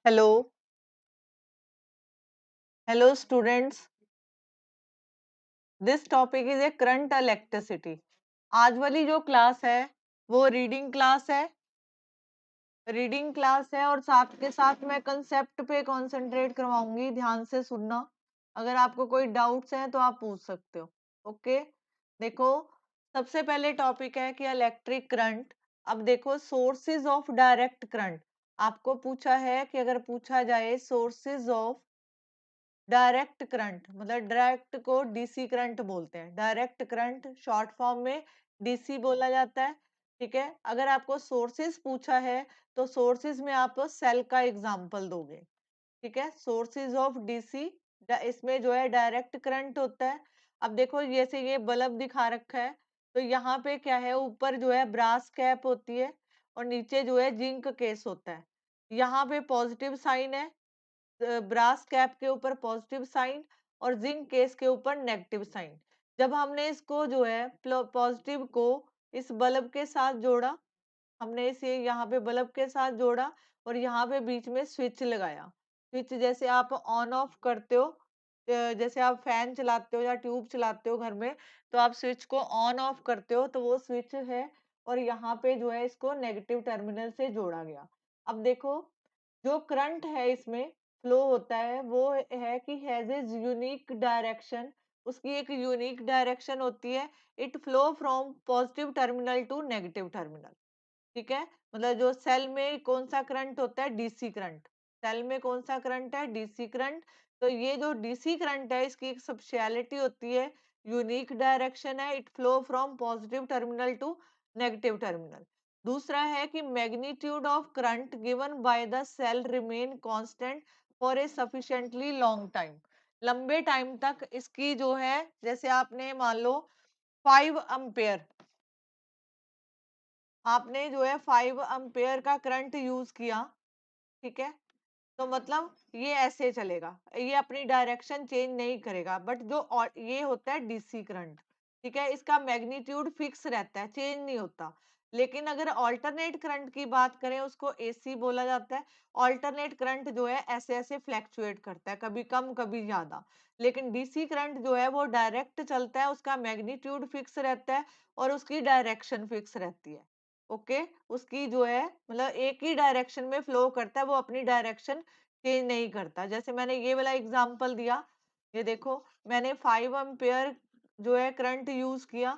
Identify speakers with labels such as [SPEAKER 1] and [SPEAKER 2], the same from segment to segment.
[SPEAKER 1] Hello, hello students. This topic is a current electricity. आज वाली जो क्लास है वो रीडिंग क्लास है और साथ के साथ मैं कंसेप्ट पे कंसंट्रेट करवाऊंगी। ध्यान से सुनना। अगर आपको कोई डाउट्स हैं तो आप पूछ सकते हो। ओके, देखो, सबसे पहले टॉपिक है कि इलेक्ट्रिक करंट। अब देखो, सोर्सेज ऑफ डायरेक्ट करंट आपको पूछा है कि अगर पूछा जाए सोर्सेज ऑफ डायरेक्ट करंट, मतलब डायरेक्ट को डीसी करंट बोलते हैं। डायरेक्ट करंट शॉर्ट फॉर्म में डीसी बोला जाता है। ठीक है, अगर आपको सोर्सेज पूछा है तो सोर्सेज में आप सेल का एग्जांपल दोगे। ठीक है, सोर्सेज ऑफ डीसी, इसमें जो है डायरेक्ट करंट होता है। अब देखो, जैसे ये बल्ब दिखा रखा है, तो यहाँ पे क्या है, ऊपर जो है ब्रास कैप होती है और नीचे जो है जिंक केस होता है। यहाँ पे पॉजिटिव साइन है, ब्रास कैप के ऊपर पॉजिटिव साइन और जिंक केस के ऊपर नेगेटिव साइन। जब हमने इसको जो है पॉजिटिव को इस बल्ब के साथ जोड़ा, हमने इसे यहाँ पे बल्ब के साथ जोड़ा और यहाँ पे बीच में स्विच लगाया। स्विच जैसे आप ऑन ऑफ करते हो, जैसे आप फैन चलाते हो या ट्यूब चलाते हो घर में, तो आप स्विच को ऑन ऑफ करते हो, तो वो स्विच है। और यहाँ पे जो है इसको नेगेटिव टर्मिनल से जोड़ा गया। अब देखो, जो करंट है इसमें फ्लो होता है वो है कि हैज इज यूनिक डायरेक्शन। उसकी एक यूनिक डायरेक्शन होती है। It flow from positive terminal to negative terminal. ठीक है, मतलब जो सेल में कौन सा करंट होता है, डीसी करंट। सेल में कौन सा करंट है, डीसी करंट। तो ये जो डीसी करंट है इसकी एक स्पेशलिटी होती है, यूनिक डायरेक्शन है। It flow from positive terminal to negative terminal. दूसरा है कि magnitude of current given by the cell remain constant for a sufficiently long time. लंबे टाइम तक इसकी जो है, जैसे आपने मान लो 5 एम्पेयर, आपने जो है 5 एम्पेयर का करंट यूज किया। ठीक है, तो मतलब ये ऐसे चलेगा, ये अपनी डायरेक्शन चेंज नहीं करेगा। बट जो ये होता है डीसी करंट, ठीक है, इसका मैग्नीट्यूड फिक्स रहता है, चेंज नहीं होता। लेकिन अगर अल्टरनेट करंट की बात करें, उसको एसी बोला जाता है। अल्टरनेट करंट जो है ऐसे ऐसे फ्लैक्चुएट करता है, कभी कम कभी ज्यादा। लेकिन डीसी करंट जो है वो डायरेक्ट चलता है, उसका मैग्नीट्यूड फिक्स रहता है और उसकी डायरेक्शन फिक्स रहती है। ओके, उसकी जो है मतलब एक ही डायरेक्शन में फ्लो करता है, वो अपनी डायरेक्शन चेंज नहीं करता। जैसे मैंने ये वाला एग्जांपल दिया, ये देखो, मैंने 5 एम्पेयर जो है करंट यूज किया,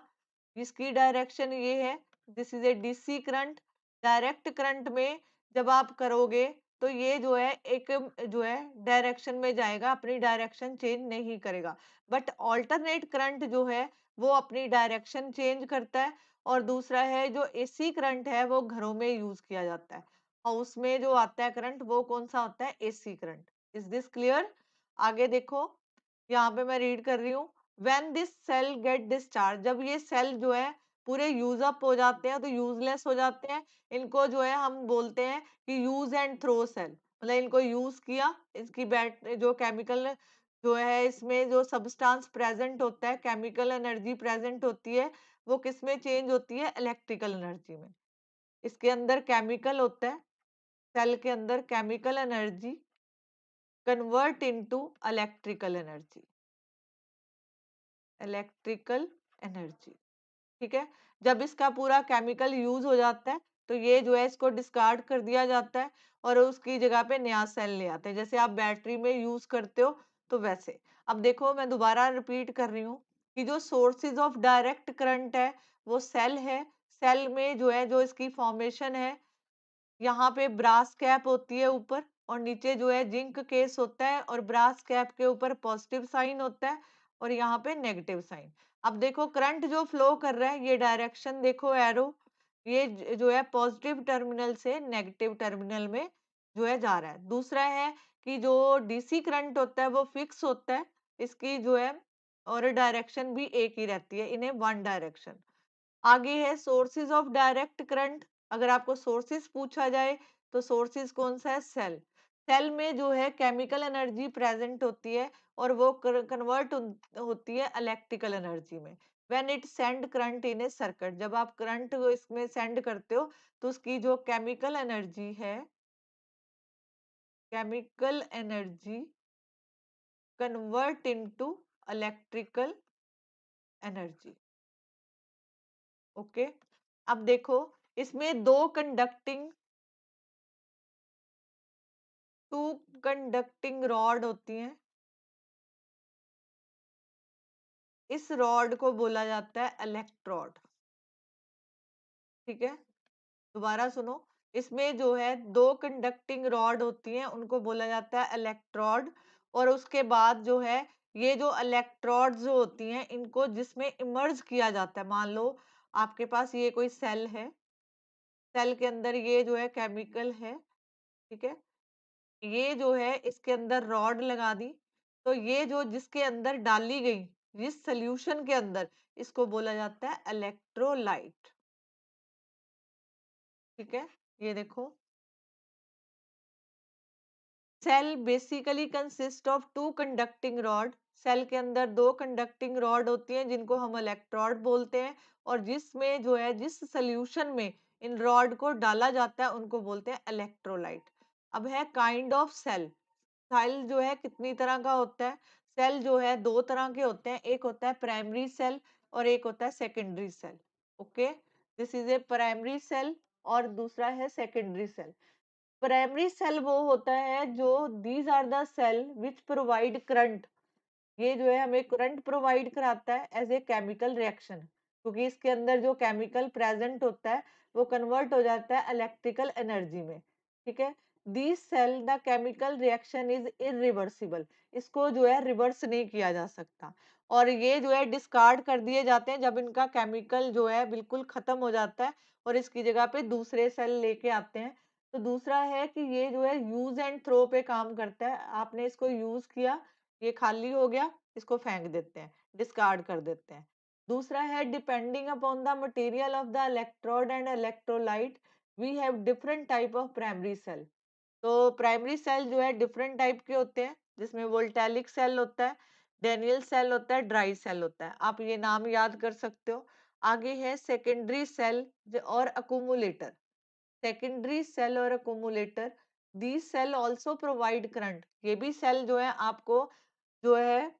[SPEAKER 1] इसकी डायरेक्शन ये है, this is A DC current. Direct current में जब आप करोगे तो ये जो है एक जो है डायरेक्शन में जाएगा, अपनी डायरेक्शन चेंज नहीं करेगा। बट ऑल्टरनेट करंट जो है वो अपनी डायरेक्शन चेंज करता है। और दूसरा है जो एसी करंट है वो घरों में यूज किया जाता है। हाउस में जो आता है करंट वो कौन सा होता है, AC current. Is this clear? आगे देखो, यहाँ पे मैं रीड कर रही हूँ। When this cell get discharge, जब ये सेल जो है पूरे यूज अप हो जाते हैं, तो यूजलेस हो जाते हैं, इनको जो है हम बोलते हैं कि यूज एंड थ्रो सेल। मतलब इनको यूज किया, इसकी बैट जो केमिकल जो है इसमें जो सब्सटेंस प्रेजेंट होता है, केमिकल एनर्जी प्रेजेंट होती है, वो किस में चेंज होती है, इलेक्ट्रिकल एनर्जी में। इसके अंदर केमिकल होता है, सेल के अंदर chemical energy convert into electrical energy. Electrical energy, ठीक है। जब इसका पूरा केमिकल यूज हो जाता है तो ये जो है इसको डिस्कार्ड कर दिया जाता है और उसकी जगह पे नया सेल ले आते हैं, जैसे आप बैटरी में यूज करते हो तो वैसे। अब देखो, मैं दोबारा रिपीट कर रही हूँ कि जो सोर्सेज ऑफ डायरेक्ट करंट है वो सेल है। सेल में जो है जो इसकी फॉर्मेशन है, यहाँ पे ब्रास कैप होती है ऊपर और नीचे जो है जिंक केस होता है और ब्रास कैप के ऊपर पॉजिटिव साइन होता है और यहाँ पे नेगेटिव साइन। अब देखो, करंट जो फ्लो कर रहा है, ये डायरेक्शन देखो एरो, ये जो है पॉजिटिव टर्मिनल से नेगेटिव टर्मिनल में जो है जा रहा है। दूसरा है कि जो डीसी करंट होता है वो फिक्स होता है, इसकी जो है और डायरेक्शन भी एक ही रहती है, इन्हें वन डायरेक्शन। आगे है सोर्सेज ऑफ डायरेक्ट करंट। अगर आपको सोर्सेज पूछा जाए तो सोर्सेज कौन सा है, सेल। सेल में जो है केमिकल एनर्जी प्रेजेंट होती है और वो कन्वर्ट होती है इलेक्ट्रिकल एनर्जी में। When it send current in a circuit, जब आप करंट इसमें सेंड करते हो तो उसकी जो केमिकल एनर्जी है chemical energy convert into electrical energy. Okay, अब देखो इसमें टू कंडक्टिंग रॉड होती हैं। इस रॉड को बोला जाता है इलेक्ट्रोड। ठीक है, दोबारा सुनो, इसमें जो है दो कंडक्टिंग रॉड होती हैं, उनको बोला जाता है इलेक्ट्रोड। और उसके बाद जो है ये जो इलेक्ट्रोड्स जो होती हैं इनको जिसमें इमर्ज किया जाता है, मान लो आपके पास ये कोई सेल है, सेल के अंदर ये जो है केमिकल है। ठीक है, ये जो है इसके अंदर रॉड लगा दी, तो ये जो जिसके अंदर डाली गई, जिस सोल्यूशन के अंदर, इसको बोला जाता है इलेक्ट्रोलाइट। ठीक है, ये देखो, cell basically consist of two conducting rod. Cell के अंदर दो कंडक्टिंग रॉड होती हैं जिनको हम इलेक्ट्रोड बोलते हैं, और जिसमें जो है जिस सोल्यूशन में इन रॉड को डाला जाता है उनको बोलते हैं इलेक्ट्रोलाइट। अब है काइंड ऑफ सेल। सेल जो है कितनी तरह का होता है? सेल जो है दो तरह के होते हैं, एक होता है प्राइमरी सेल और एक होता है secondary cell. Okay, this is a primary cell और दूसरा है सेकेंडरी सेल। प्राइमरी सेल वो होता है जो these are the cell which provide current. ये जो है हमें करंट प्रोवाइड कराता है एज ए केमिकल रिएक्शन, क्योंकि इसके अंदर जो केमिकल प्रेजेंट होता है वो कन्वर्ट हो जाता है इलेक्ट्रिकल एनर्जी में। ठीक है, this cell the chemical reaction is irreversible. इसको जो है रिवर्स नहीं किया जा सकता, और ये जो है डिस्कार्ड कर दिए जाते हैं जब इनका केमिकल जो है बिल्कुल खत्म हो जाता है और इसकी जगह पे दूसरे सेल लेके आते हैं। तो दूसरा है कि ये जो है यूज एंड थ्रो पे काम करता है। आपने इसको यूज किया, ये खाली हो गया, इसको फेंक देते हैं, डिस्कार्ड कर देते हैं। दूसरा है depending upon the material of the electrode and electrolyte we have different type of primary cell. तो प्राइमरी सेल जो है डिफरेंट टाइप के होते हैं, जिसमें वोल्टेलिक सेल होता है, डेनियल सेल होता है, ड्राई सेल होता है। आप ये नाम याद कर सकते हो। आगे है सेकेंडरी सेल और अकुमुलेटर। सेकेंडरी सेल और अकुमुलेटर, दी सेल ऑल्सो प्रोवाइड करंट। ये भी सेल जो है आपको जो है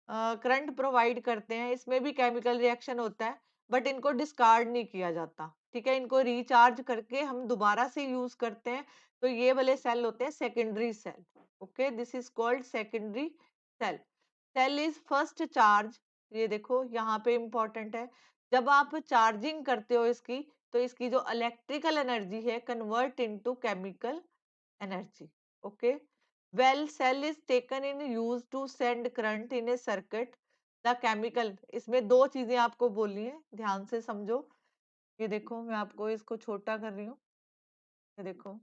[SPEAKER 1] करंट प्रोवाइड करते हैं। इसमें भी केमिकल रिएक्शन होता है, बट इनको डिस्कार्ड नहीं किया जाता। ठीक है, इनको रिचार्ज करके हम दोबारा से यूज करते हैं। तो ये वाले सेल होते हैं secondary cell. Okay, this is called secondary cell. Cell is first charge. ये देखो यहाँ पे इंपॉर्टेंट है, जब आप चार्जिंग करते हो इसकी, तो इसकी जो इलेक्ट्रिकल एनर्जी है convert into chemical energy. Okay, well cell is taken in use to send current in a circuit the chemical. इसमें दो चीजें आपको बोलनी है, ध्यान से समझो। ये देखो, मैं आपको इसको छोटा कर रही हूँ। ये देखो,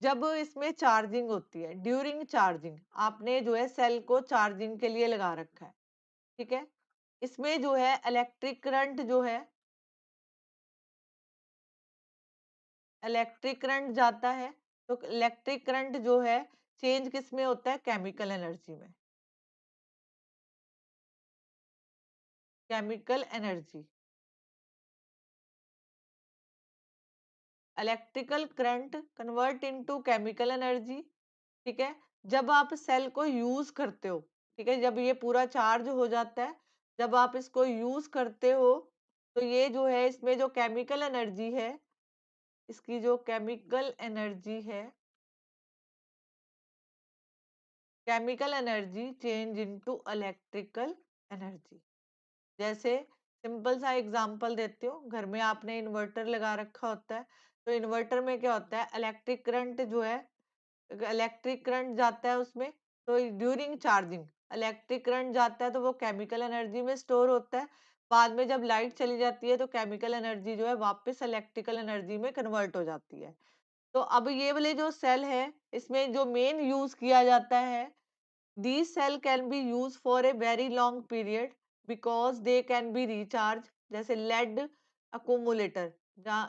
[SPEAKER 1] जब इसमें चार्जिंग होती है, ड्यूरिंग चार्जिंग आपने जो है सेल को चार्जिंग के लिए लगा रखा है। ठीक है, इसमें जो है इलेक्ट्रिक करंट जो है, इलेक्ट्रिक करंट जाता है, तो इलेक्ट्रिक करंट जो है चेंज किस में होता है? केमिकल एनर्जी में। Chemical energy, electrical current convert into chemical energy. ठीक है, जब आप सेल को यूज करते हो, ठीक है, जब ये पूरा चार्ज हो जाता है, जब आप इसको यूज करते हो, तो ये जो है इसमें जो केमिकल एनर्जी है, इसकी जो केमिकल एनर्जी है, chemical energy change into electrical energy. जैसे सिंपल सा एग्जांपल देती हूँ, घर में आपने इन्वर्टर लगा रखा होता है, तो इन्वर्टर में क्या होता है? इलेक्ट्रिक करंट जो है, इलेक्ट्रिक करंट जाता है उसमें, तो ड्यूरिंग चार्जिंग इलेक्ट्रिक करंट जाता है, तो वो केमिकल एनर्जी में स्टोर होता है। बाद में जब लाइट चली जाती है तो केमिकल एनर्जी जो है वापस इलेक्ट्रिकल एनर्जी में कन्वर्ट हो जाती है। तो अब ये वाले जो सेल है, इसमें जो मेन यूज किया जाता है, these cell can be used for a very long period because they can be recharged। जैसे लेड अकोमुलेटर,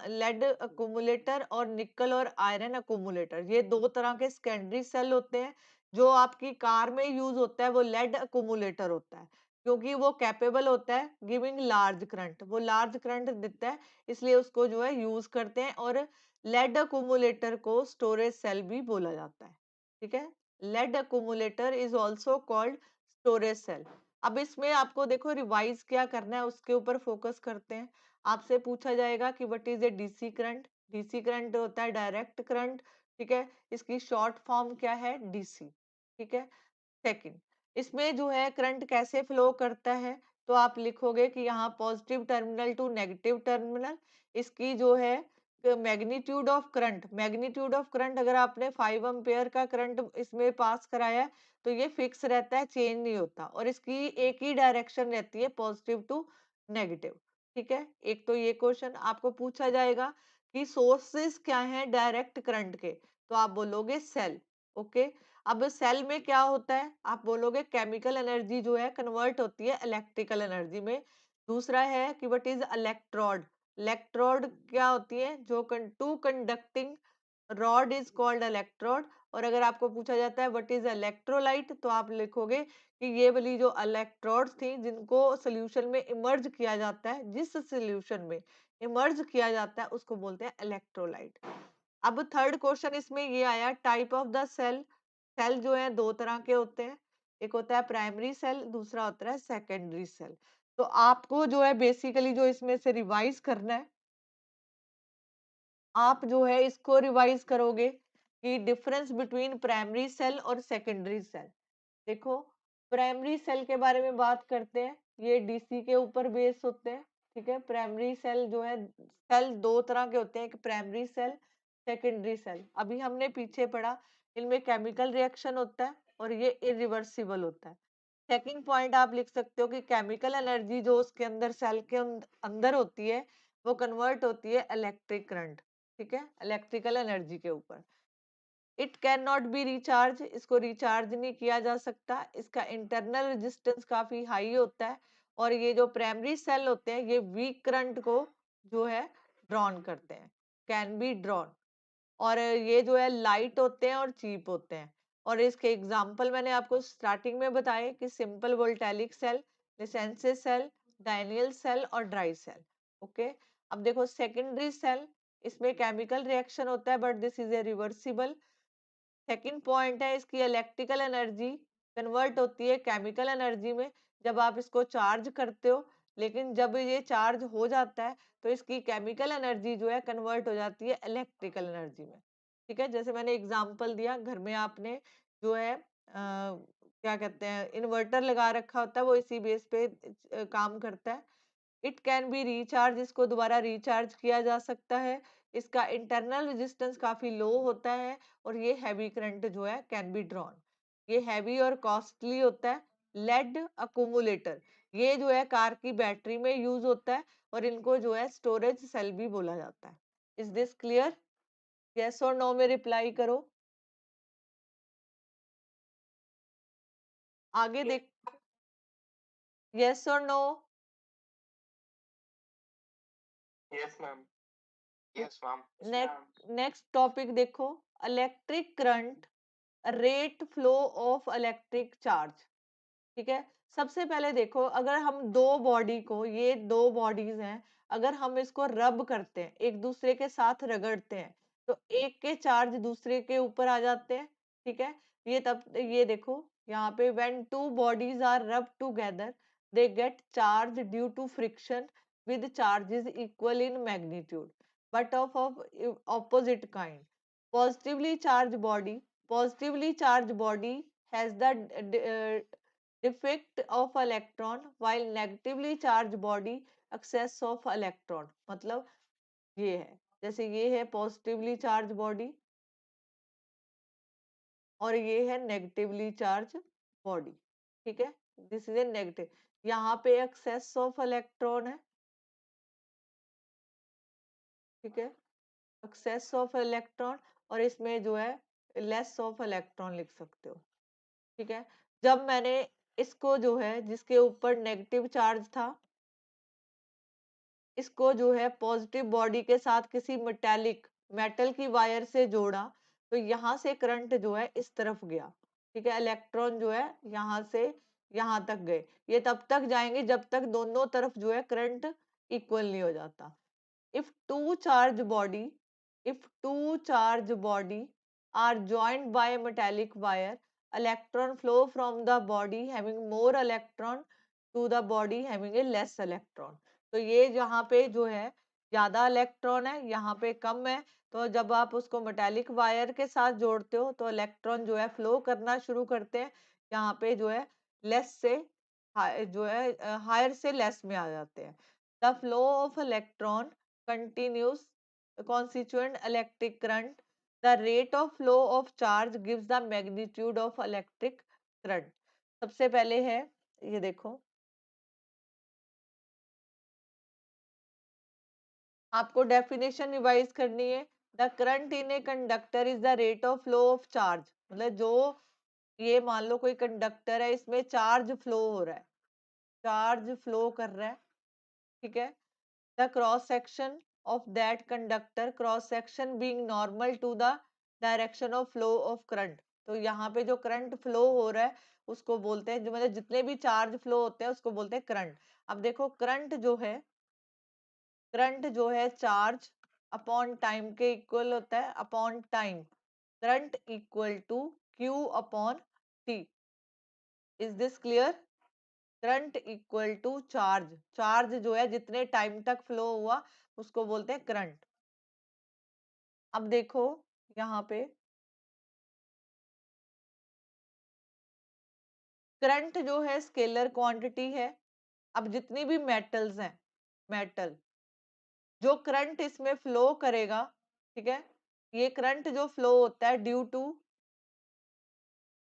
[SPEAKER 1] लेड अकोमुलेटर और निकल और आयरन अकोमुलेटर, ये दो तरह के सेकेंडरी सेल होते हैं। जो आपकी कार में यूज होता है वो लेड अकोमुलेटर होता है, क्योंकि वो कैपेबल होता है गिविंग लार्ज करंट, वो लार्ज करंट देता है, इसलिए उसको जो है यूज करते हैं। और लेड अक्यूमुलेटर को स्टोरेज सेल भी बोला जाता है, ठीक है। Lead accumulator is also called storage cell. अब इसमें आपको देखो रिवाइज क्या करना है, उसके ऊपर फोकस करते हैं। आपसे पूछा जाएगा कि what is a DC current. DC current होता है डायरेक्ट करंट, ठीक है। इसकी शॉर्ट फॉर्म क्या है, डीसी, ठीक है। सेकंड, इसमें जो है करंट कैसे फ्लो करता है, तो आप लिखोगे कि यहाँ positive terminal to negative terminal. इसकी जो है magnitude of current, magnitude of current अगर आपने 5 एम्पेयर का करंट इसमें पास कराया है तो ये फिक्स रहता है, चेंज नहीं होता। और इसकी एक ही डायरेक्शन रहती है, पॉजिटिव टू नेगेटिव, ठीक है। एक तो ये क्वेश्चन आपको पूछा जाएगा कि सोर्सेस क्या हैं डायरेक्ट करंट के, तो आप बोलोगे सेल, ओके। अब सेल में क्या होता है, आप बोलोगे केमिकल एनर्जी जो है कन्वर्ट होती है इलेक्ट्रिकल एनर्जी में। दूसरा है कि व्हाट इज इलेक्ट्रोड। इलेक्ट्रोड क्या होती है, जो two conducting rod is called electrode. और अगर आपको पूछा जाता है व्हाट इज इलेक्ट्रोलाइट, तो आप लिखोगे कि ये वाली जो इलेक्ट्रोड्स थी जिनको सोल्यूशन में इमर्ज किया जाता है, जिस सोल्यूशन में इमर्ज किया जाता है उसको बोलते हैं इलेक्ट्रोलाइट। अब थर्ड क्वेश्चन इसमें ये आया, type of the cell. Cell जो है दो तरह के होते हैं, एक होता है प्राइमरी सेल, दूसरा होता है सेकेंडरी सेल। तो आपको जो है बेसिकली जो इसमें से रिवाइज करना है, आप जो है इसको रिवाइज करोगे कि डिफरेंस बिटवीन प्राइमरी सेल और सेकेंडरी सेल। देखो, प्राइमरी सेल के बारे में बात करते हैं, ये डीसी के ऊपर बेस होते हैं, ठीक है। प्राइमरी सेल जो है, सेल दो तरह के होते हैं, एक प्राइमरी सेल, सेकेंडरी सेल। अभी हमने पीछे पढ़ा, इनमें केमिकल रिएक्शन होता है और ये इरिवर्सिबल होता है। सेकंड पॉइंट आप लिख सकते हो कि केमिकल एनर्जी जो उसके अंदर सेल के अंदर होती है वो कन्वर्ट होती है इलेक्ट्रिक करंट, ठीक है, इलेक्ट्रिकल एनर्जी के ऊपर। It can not be recharge, इसको रिचार्ज नहीं किया जा सकता, इसका इंटरनल रेजिस्टेंस काफी हाई होता है। और ये जो प्राइमरी सेल होते हैं ये वीक करंट को जो है ड्रॉन करते हैं, कैन बी ड्रॉन। और ये जो है लाइट होते हैं और चीप होते हैं। और इसके एग्जाम्पल मैंने आपको स्टार्टिंग में बताए कि सिंपल वोल्टेलिक सेल, लिसेंसिस सेल, डायनियल सेल और ड्राई सेल, ओके। अब देखो सेकेंडरी सेल, इसमें केमिकल रिएक्शन होता है but this is A reversible. Second point है, इसकी इलेक्ट्रिकल एनर्जी कन्वर्ट होती है केमिकल एनर्जी में जब आप इसको चार्ज करते हो। लेकिन जब ये चार्ज हो जाता है तो इसकी केमिकल एनर्जी जो है कन्वर्ट हो जाती है इलेक्ट्रिकल एनर्जी में, ठीक है। जैसे मैंने एग्जांपल दिया, घर में आपने जो है क्या कहते हैं इन्वर्टर लगा रखा होता है, वो इसी बेस पे काम करता है। इट कैन बी रिचार्ज, इसको दोबारा रिचार्ज किया जा सकता है। इसका इंटरनल रेजिस्टेंस काफी लो होता है और ये हैवी करंट जो है कैन बी ड्रॉन। ये हैवी और कॉस्टली होता है। लेड अक्यूमुलेटर, ये जो है कार की बैटरी में यूज होता है और इनको जो है स्टोरेज सेल भी बोला जाता है। Is this clear? यस और नो में रिप्लाई करो। आगे देख, यस और no.
[SPEAKER 2] Yes ma'am. Yes ma'am.
[SPEAKER 1] Next topic देखो, electric current, rate flow of electric charge, ठीक है। सबसे पहले देखो, अगर हम दो बॉडी को, ये दो बॉडीज हैं, अगर हम इसको रब करते हैं, एक दूसरे के साथ रगड़ते हैं, तो एक के चार्ज दूसरे के ऊपर आ जाते हैं, ठीक है। ये तब ये देखो यहाँ पे when two bodies are rub together they get charge due to friction with charges equal in magnitude but of opposite kind. Positively charged body has the defect of electron while negatively charged body excess of electron। मतलब ये है, जैसे ये है positively charge body और ये है negatively charge body, ठीक है। दिस इज ए नेगेटिव, यहाँ पे एक्सेस ऑफ इलेक्ट्रॉन है, ठीक है, एक्सेस ऑफ इलेक्ट्रॉन। और इसमें जो है लेस ऑफ इलेक्ट्रॉन लिख सकते हो, ठीक है। जब मैंने इसको जो है जिसके ऊपर नेगेटिव चार्ज था, इसको जो है पॉजिटिव बॉडी के साथ किसी मेटल की वायर से जोड़ा, तो यहाँ से करंट जो है इस तरफ गया, ठीक है। इलेक्ट्रॉन जो है यहाँ से यहाँ तक गए, ये तब तक जाएंगे जब तक दोनों तरफ जो है करंट इक्वल नहीं हो जाता। if two charge body if two charge body are joined by a metallic wire, electron flow from the body having more electron to the body having a less electron। तो ये जहाँ पे जो है ज्यादा इलेक्ट्रॉन है, यहाँ पे कम है, तो जब आप उसको मेटालिक वायर के साथ जोड़ते हो तो इलेक्ट्रॉन जो है फ्लो करना शुरू करते हैं, यहाँ पे जो है लेस से जो है हायर से लेस में आ जाते हैं। The flow of electron continues constituent electric current. The rate of flow of charge gives the magnitude of electric current। सबसे पहले है, ये देखो, आपको डेफिनेशन रिवाइज करनी है। The current in a conductor is the rate of flow of charge. मतलब जो, ये मान लो कोई कंडक्टर है, इसमें चार्ज फ्लो हो रहा है, चार्ज फ्लो कर रहा है, ठीक है। The cross section of that conductor, cross section being normal to the direction of flow of current। तो यहाँ पे जो करंट फ्लो हो रहा है उसको बोलते हैं, जो मतलब जितने भी चार्ज फ्लो होते हैं उसको बोलते हैं करंट। अब देखो करंट जो है चार्ज अपॉन टाइम के इक्वल होता है, upon time, current equal to Q upon T. Is this clear? Current equal to charge, charge जो है जितने टाइम तक फ्लो हुआ उसको बोलते हैं करंट। अब देखो यहाँ पे करंट जो है स्केलर क्वांटिटी है। अब जितनी भी मेटल्स हैं, मेटल, जो करंट इसमें फ्लो करेगा, ठीक है, ये करंट जो फ्लो होता है due to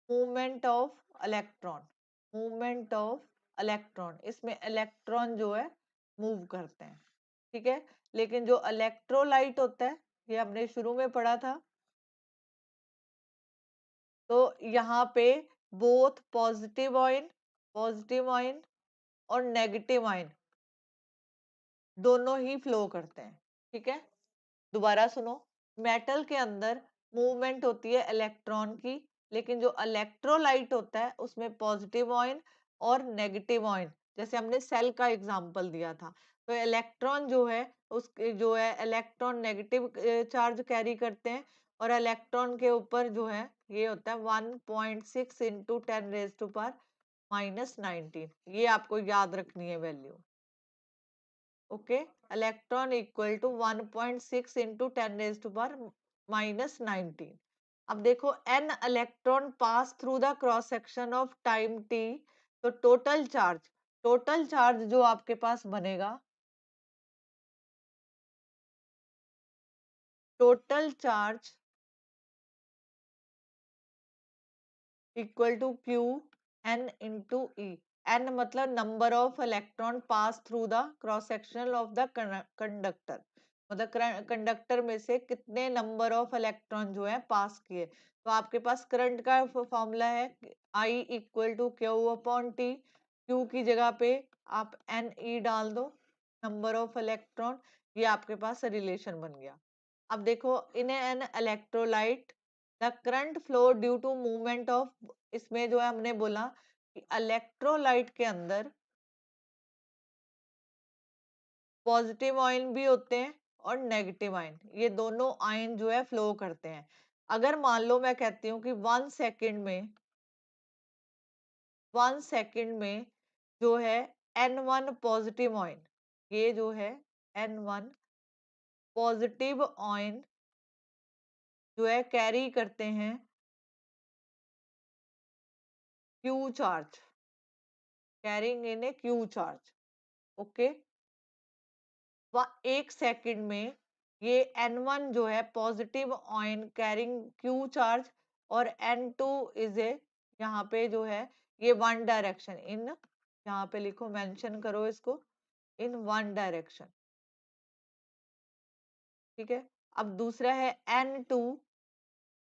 [SPEAKER 1] movement of electron, movement of electron, इसमें इलेक्ट्रॉन जो है मूव करते हैं, ठीक है। लेकिन जो इलेक्ट्रोलाइट होता है, ये हमने शुरू में पढ़ा था, तो यहाँ पे बोथ पॉजिटिव आयन और नेगेटिव आयन दोनों ही फ्लो करते हैं, ठीक है। दोबारा सुनो, मेटल के अंदर मूवमेंट होती है इलेक्ट्रॉन की, लेकिन जो इलेक्ट्रोलाइट होता है उसमें पॉजिटिव आयन और नेगेटिव आयन, जैसे हमने सेल का एग्जांपल दिया था, तो इलेक्ट्रॉन जो है उसके जो है इलेक्ट्रॉन नेगेटिव चार्ज कैरी करते हैं, और इलेक्ट्रॉन के ऊपर जो है ये होता है 1.6 इंटू 10⁻⁻19। ये आपको याद रखनी है value, okay. Electron equal to 1.6 into 10⁻⁻19। अब देखो n electron pass through the cross section of time t, तो टोटल चार्ज जो आपके पास बनेगा, total charge equal to Q N into E. N मतलब number of electron pass through the cross section of the conductor, मतलब conductor में से कितने नंबर ऑफ इलेक्ट्रॉन जो है पास किए। तो आपके पास करंट का फॉर्मूला है I equal to Q upon T. Q की जगह पे आप एन ई डाल दो, नंबर ऑफ इलेक्ट्रॉन, ये आपके पास रिलेशन बन गया। अब देखो, in an electrolyte the current flow due to movement of, इसमें जो है हमने बोला कि इलेक्ट्रोलाइट के अंदर पॉजिटिव आयन भी होते हैं और नेगेटिव आयन, ये दोनों आयन जो है फ्लो करते हैं। अगर मान लो मैं कहती हूँ कि 1 सेकंड में जो है N1 पॉजिटिव आयन, ये जो है N1 पॉजिटिव आयन जो है कैरी करते हैं Q charge, carrying in A Q charge, okay. 1 second में ये N1 जो है positive ion carrying Q charge, और N2 इज ए, यहाँ पे जो है ये वन डायरेक्शन इन, यहाँ पे लिखो, मेंशन करो इसको, इन वन डायरेक्शन, ठीक है। अब दूसरा है N2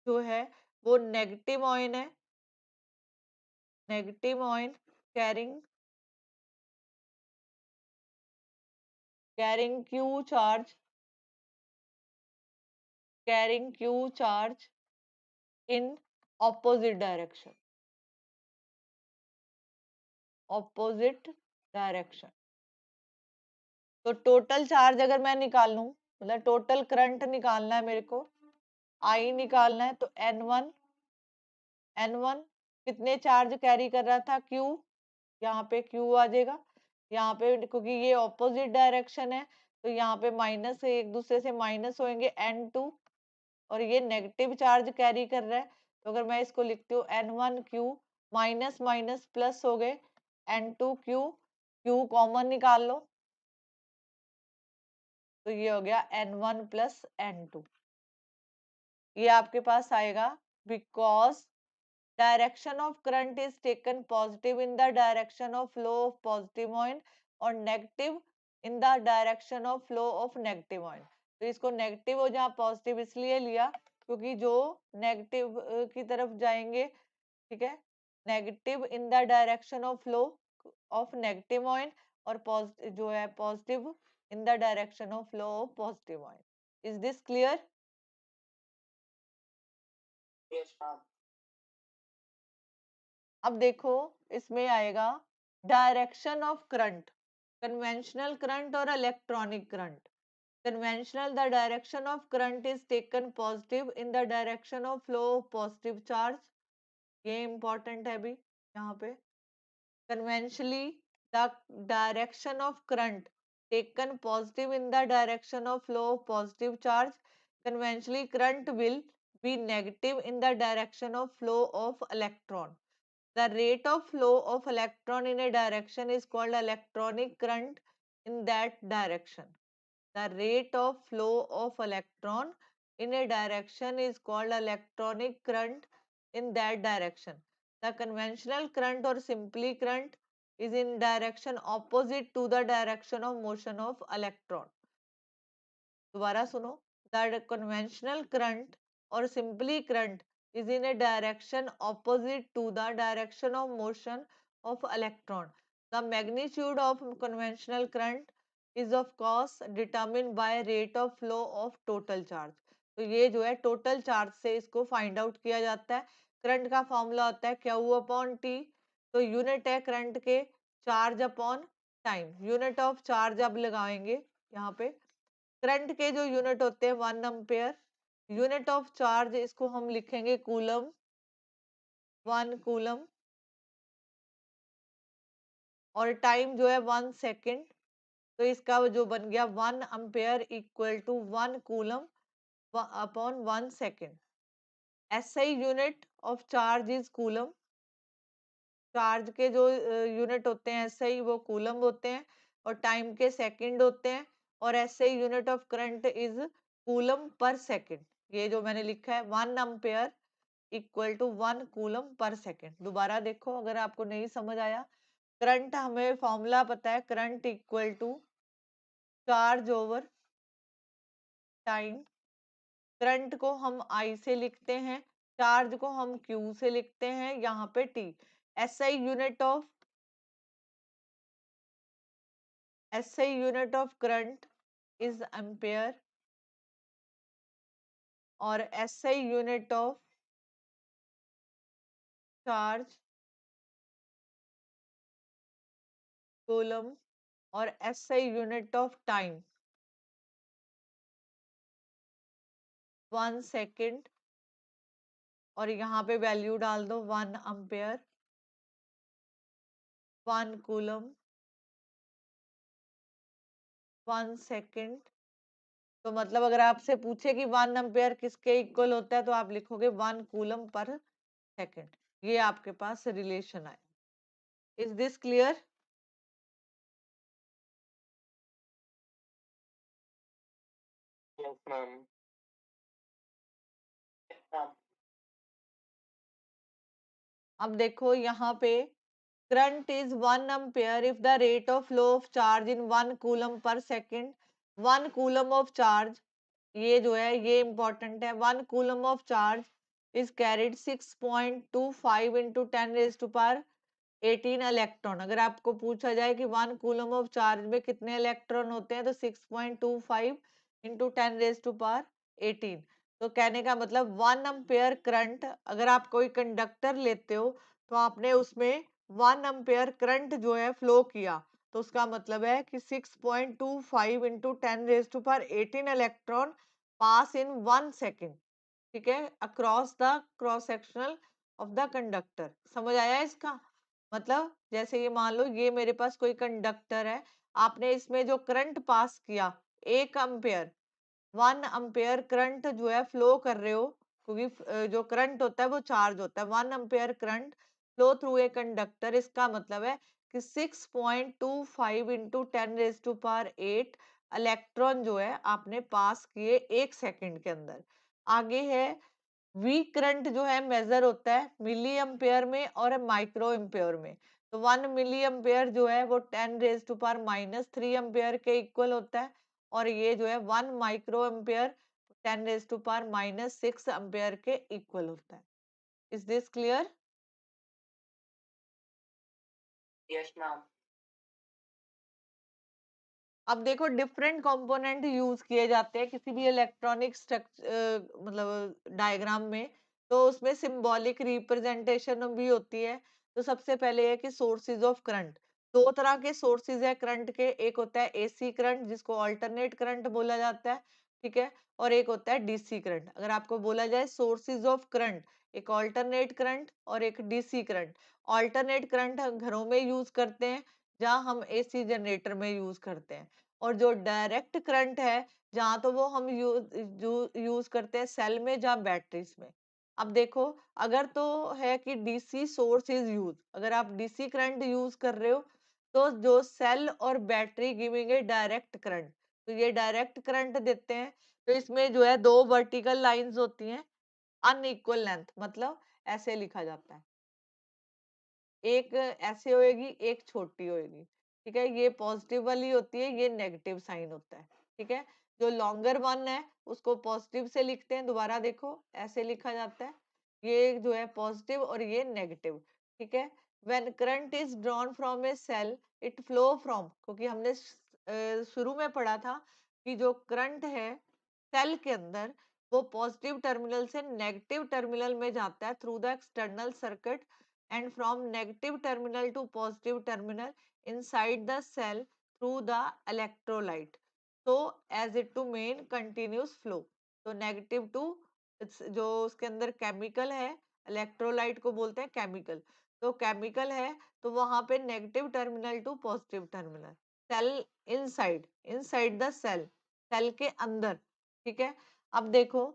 [SPEAKER 1] जो है वो नेगेटिव आयन है, negative ion carrying carrying Q charge, carrying Q charge in opposite direction, opposite direction. तो टोटल चार्ज अगर मैं निकाल लूं, मतलब टोटल करंट निकालना है मेरे को, आई निकालना है, तो N1 कितने चार्ज कैरी कर रहा था, Q, यहाँ पे Q आ जाएगा, यहाँ पे क्योंकि ये ऑपोजिट डायरेक्शन है तो यहाँ पे माइनस, एक दूसरे से माइनस होंगे, N2, और ये नेगेटिव चार्ज कैरी कर रहा है, तो अगर मैं इसको लिखती हूँ N1Q, माइनस माइनस प्लस हो गए, N2Q, Q कॉमन निकाल लो, तो ये हो गया N1 प्लस N2। ये आपके पास आएगा because direction of current is taken positive in the direction of flow of positive ion और negative in the direction of flow of negative ion। तो इसको नेगेटिव और जहाँ पॉजिटिव इसलिए लिया क्योंकि जो नेगेटिव की तरफ जाएंगे, ठीक है, negative in the direction of flow of negative ion, और पॉजिटिव जो है positive in the direction of flow of positive ion. Is this clear?
[SPEAKER 2] Yes, ma'am.
[SPEAKER 1] अब देखो इसमें आएगा direction of current, conventional current और electronic current. Conventional, the direction of current is taken positive in the direction of flow of positive charge. ये important है भी यहाँ पे। Conventionally, the direction of current taken positive in the direction of flow of positive charge. Conventionally, current will be negative in the direction of flow of electron. The rate of flow of electron in a direction is called electronic current in that direction. The rate of flow of electron in a direction is called electronic current in that direction. The conventional current or simply current is in direction opposite to the direction of motion of electron. दोबारा सुनो, the conventional current or simply current is in a direction opposite to the direction of motion of electron. The magnitude of conventional current is of course determined by rate of flow of total charge. तो ये जो है total charge से इसको find out किया जाता है। Current का फॉर्मूला होता है Q अपॉन T, तो यूनिट है करंट के charge upon time. Unit of charge अब लगाएंगे यहाँ पे, करंट के जो यूनिट होते हैं 1 एम्पेयर, यूनिट ऑफ चार्ज इसको हम लिखेंगे कूलम, 1 कूलम, और टाइम जो है 1 सेकेंड, तो इसका जो बन गया 1 ampere equal to 1 coulomb upon 1 second. SI unit of charge is coulomb, charge के जो यूनिट होते हैं एसआई वो कूलम होते हैं, और टाइम के सेकंड होते हैं, और SI unit of current is coulomb per second. ये जो मैंने लिखा है 1 ampere equal to 1 coulomb per second. दोबारा देखो अगर आपको नहीं समझ आया, करंट हमें फॉर्मूला पता है, current equal to charge over time. Current को हम आई से लिखते हैं, चार्ज को हम क्यू से लिखते हैं, यहाँ पे T. SI unit of current is ampere, और SI unit of charge coulomb, और SI unit of time 1 second, और यहाँ पे वैल्यू डाल दो 1 एम्पेयर, 1 कूलम, 1 सेकेंड। तो मतलब अगर आपसे पूछे कि 1 एम्पेयर किसके इक्वल होता है तो आप लिखोगे 1 कूलम पर सेकेंड। ये आपके पास रिलेशन आए। Is this clear?
[SPEAKER 2] Yes, ma'am. Yes, ma'am.
[SPEAKER 1] अब देखो यहाँ पे current is 1 ampere if the rate of flow of charge in 1 coulomb पर सेकेंड। 1 कूलम ऑफ चार्ज, ये जो है ये इंपॉर्टेंट है, 1 coulomb of charge is carried 6.25 into 10⁻18 electron. अगर आपको पूछा जाए कि 1 कूलम ऑफ चार्ज में कितने इलेक्ट्रॉन होते हैं, तो 6.25 इंटू 10⁻18। तो कहने का मतलब 1 एम्पेयर करंट, अगर आप कोई कंडक्टर लेते हो तो आपने उसमें 1 एम्पेयर करंट जो है फ्लो किया, तो उसका मतलब है कि 6.25 इंटू 10⁻18 इलेक्ट्रॉन पास इन 1 सेकेंड, ठीक है, across the cross sectional of the conductor. समझ आया इसका मतलब? जैसे ये मान लो ये मेरे पास कोई कंडक्टर है, आपने इसमें जो करंट पास किया 1 एम्पेयर, 1 एम्पेयर करंट जो है फ्लो कर रहे हो, क्योंकि जो करंट होता है वो चार्ज होता है। 1 ampere current flow through a conductor, इसका मतलब है कि 6.25 इंटू 10⁻8 इलेक्ट्रॉन जो है आपने पास किए 1 सेकंड के अंदर। आगे है वी करंट जो है मेजर होता है मिली एम्पेयर में और माइक्रो एम्पेयर में। तो 1 मिली एम्पेयर जो है वो 10⁻³ एम्पेयर के इक्वल होता है, और ये जो है 1 माइक्रो एम्पेयर 10⁻⁻6 एम्पेयर के इक्वल होता है। Is this clear?
[SPEAKER 2] Yes, ma'am.
[SPEAKER 1] अब देखो डिफरेंट कंपोनेंट यूज किए जाते हैं किसी भी इलेक्ट्रॉनिक स्ट्रक्चर मतलब डायग्राम में, तो उसमें सिंबॉलिक रिप्रेजेंटेशन भी होती है। तो सबसे पहले है कि सोर्सेज ऑफ करंट। दो तरह के सोर्सेज है करंट के, एक होता है एसी करंट जिसको अल्टरनेट करंट बोला जाता है, ठीक है, और एक होता है डीसी करंट। अगर आपको बोला जाए सोर्सेज ऑफ करंट, एक अल्टरनेट करंट और एक डीसी करंट। अल्टरनेट करंट हम घरों में यूज करते हैं, जहां हम एसी जनरेटर में यूज करते हैं। और जो डायरेक्ट करंट है, जहां तो वो हम यूज करते हैं सेल में, जहां बैटरीज में। अब देखो, अगर तो है कि डीसी सोर्स इज यूज, अगर आप डीसी करंट यूज कर रहे हो, तो जो सेल और battery giving a direct current, तो ये डायरेक्ट करंट देते हैं। तो इसमें जो है दो वर्टिकल लाइंस होती हैं, अनइक्वल लेंथ, मतलब ऐसे लिखा जाता है, एक ऐसे होएगी एक छोटी होएगी, ठीक है, ये पॉजिटिव वाली होती है, ये नेगेटिव साइन होता है, ठीक है। जो लॉन्गर वन है उसको पॉजिटिव से लिखते हैं, दोबारा देखो ऐसे लिखा जाता है, ये जो है पॉजिटिव और ये नेगेटिव, ठीक है। When current is drawn from a cell it flow from, क्योंकि हमने शुरू में पढ़ा था कि जो करंट है सेल के अंदर, वो पॉजिटिव टर्मिनल से नेगेटिव टर्मिनल में जाता है through the external circuit, and from negative terminal to positive terminal inside the cell through the electrolyte, so as it to main continuous flow। तो negative to जो उसके अंदर केमिकल है, electrolyte को बोलते हैं केमिकल, तो केमिकल है, तो वहां पे negative terminal to positive terminal, cell inside, inside the cell, cell के अंदर, ठीक है। अब देखो,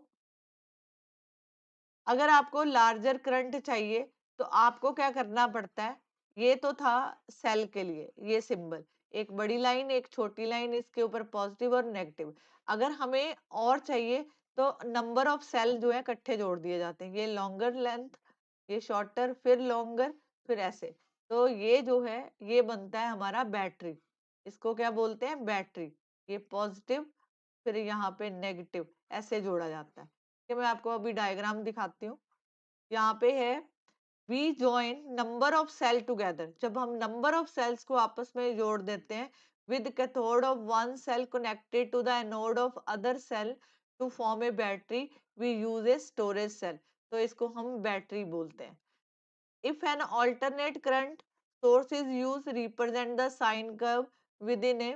[SPEAKER 1] अगर आपको लार्जर करंट चाहिए तो आपको क्या करना पड़ता है, ये तो था सेल के लिए ये सिंबल, एक बड़ी लाइन एक छोटी लाइन, इसके ऊपर पॉजिटिव और नेगेटिव। अगर हमें और चाहिए तो नंबर ऑफ सेल जो है इकट्ठे जोड़ दिए जाते हैं, ये लॉन्गर लेंथ, ये शॉर्टर, फिर लॉन्गर, फिर ऐसे। तो ये जो है ये बनता है हमारा बैटरी, इसको क्या बोलते हैं, बैटरी। ये पॉजिटिव, फिर यहाँ पे नेगेटिव, ऐसे जोड़ा जाता है। कि मैं आपको अभी डायग्राम दिखाती हूँ। यहाँ पे है we join number of cell together, जब हम नंबर ऑफ सेल्स को आपस में जोड़ देते हैं with cathode of one cell connected to the anode of other cell to form a battery, we use a storage cell, तो इसको हम बैटरी बोलते हैं। If an alternate current source is used represent the sine curve within a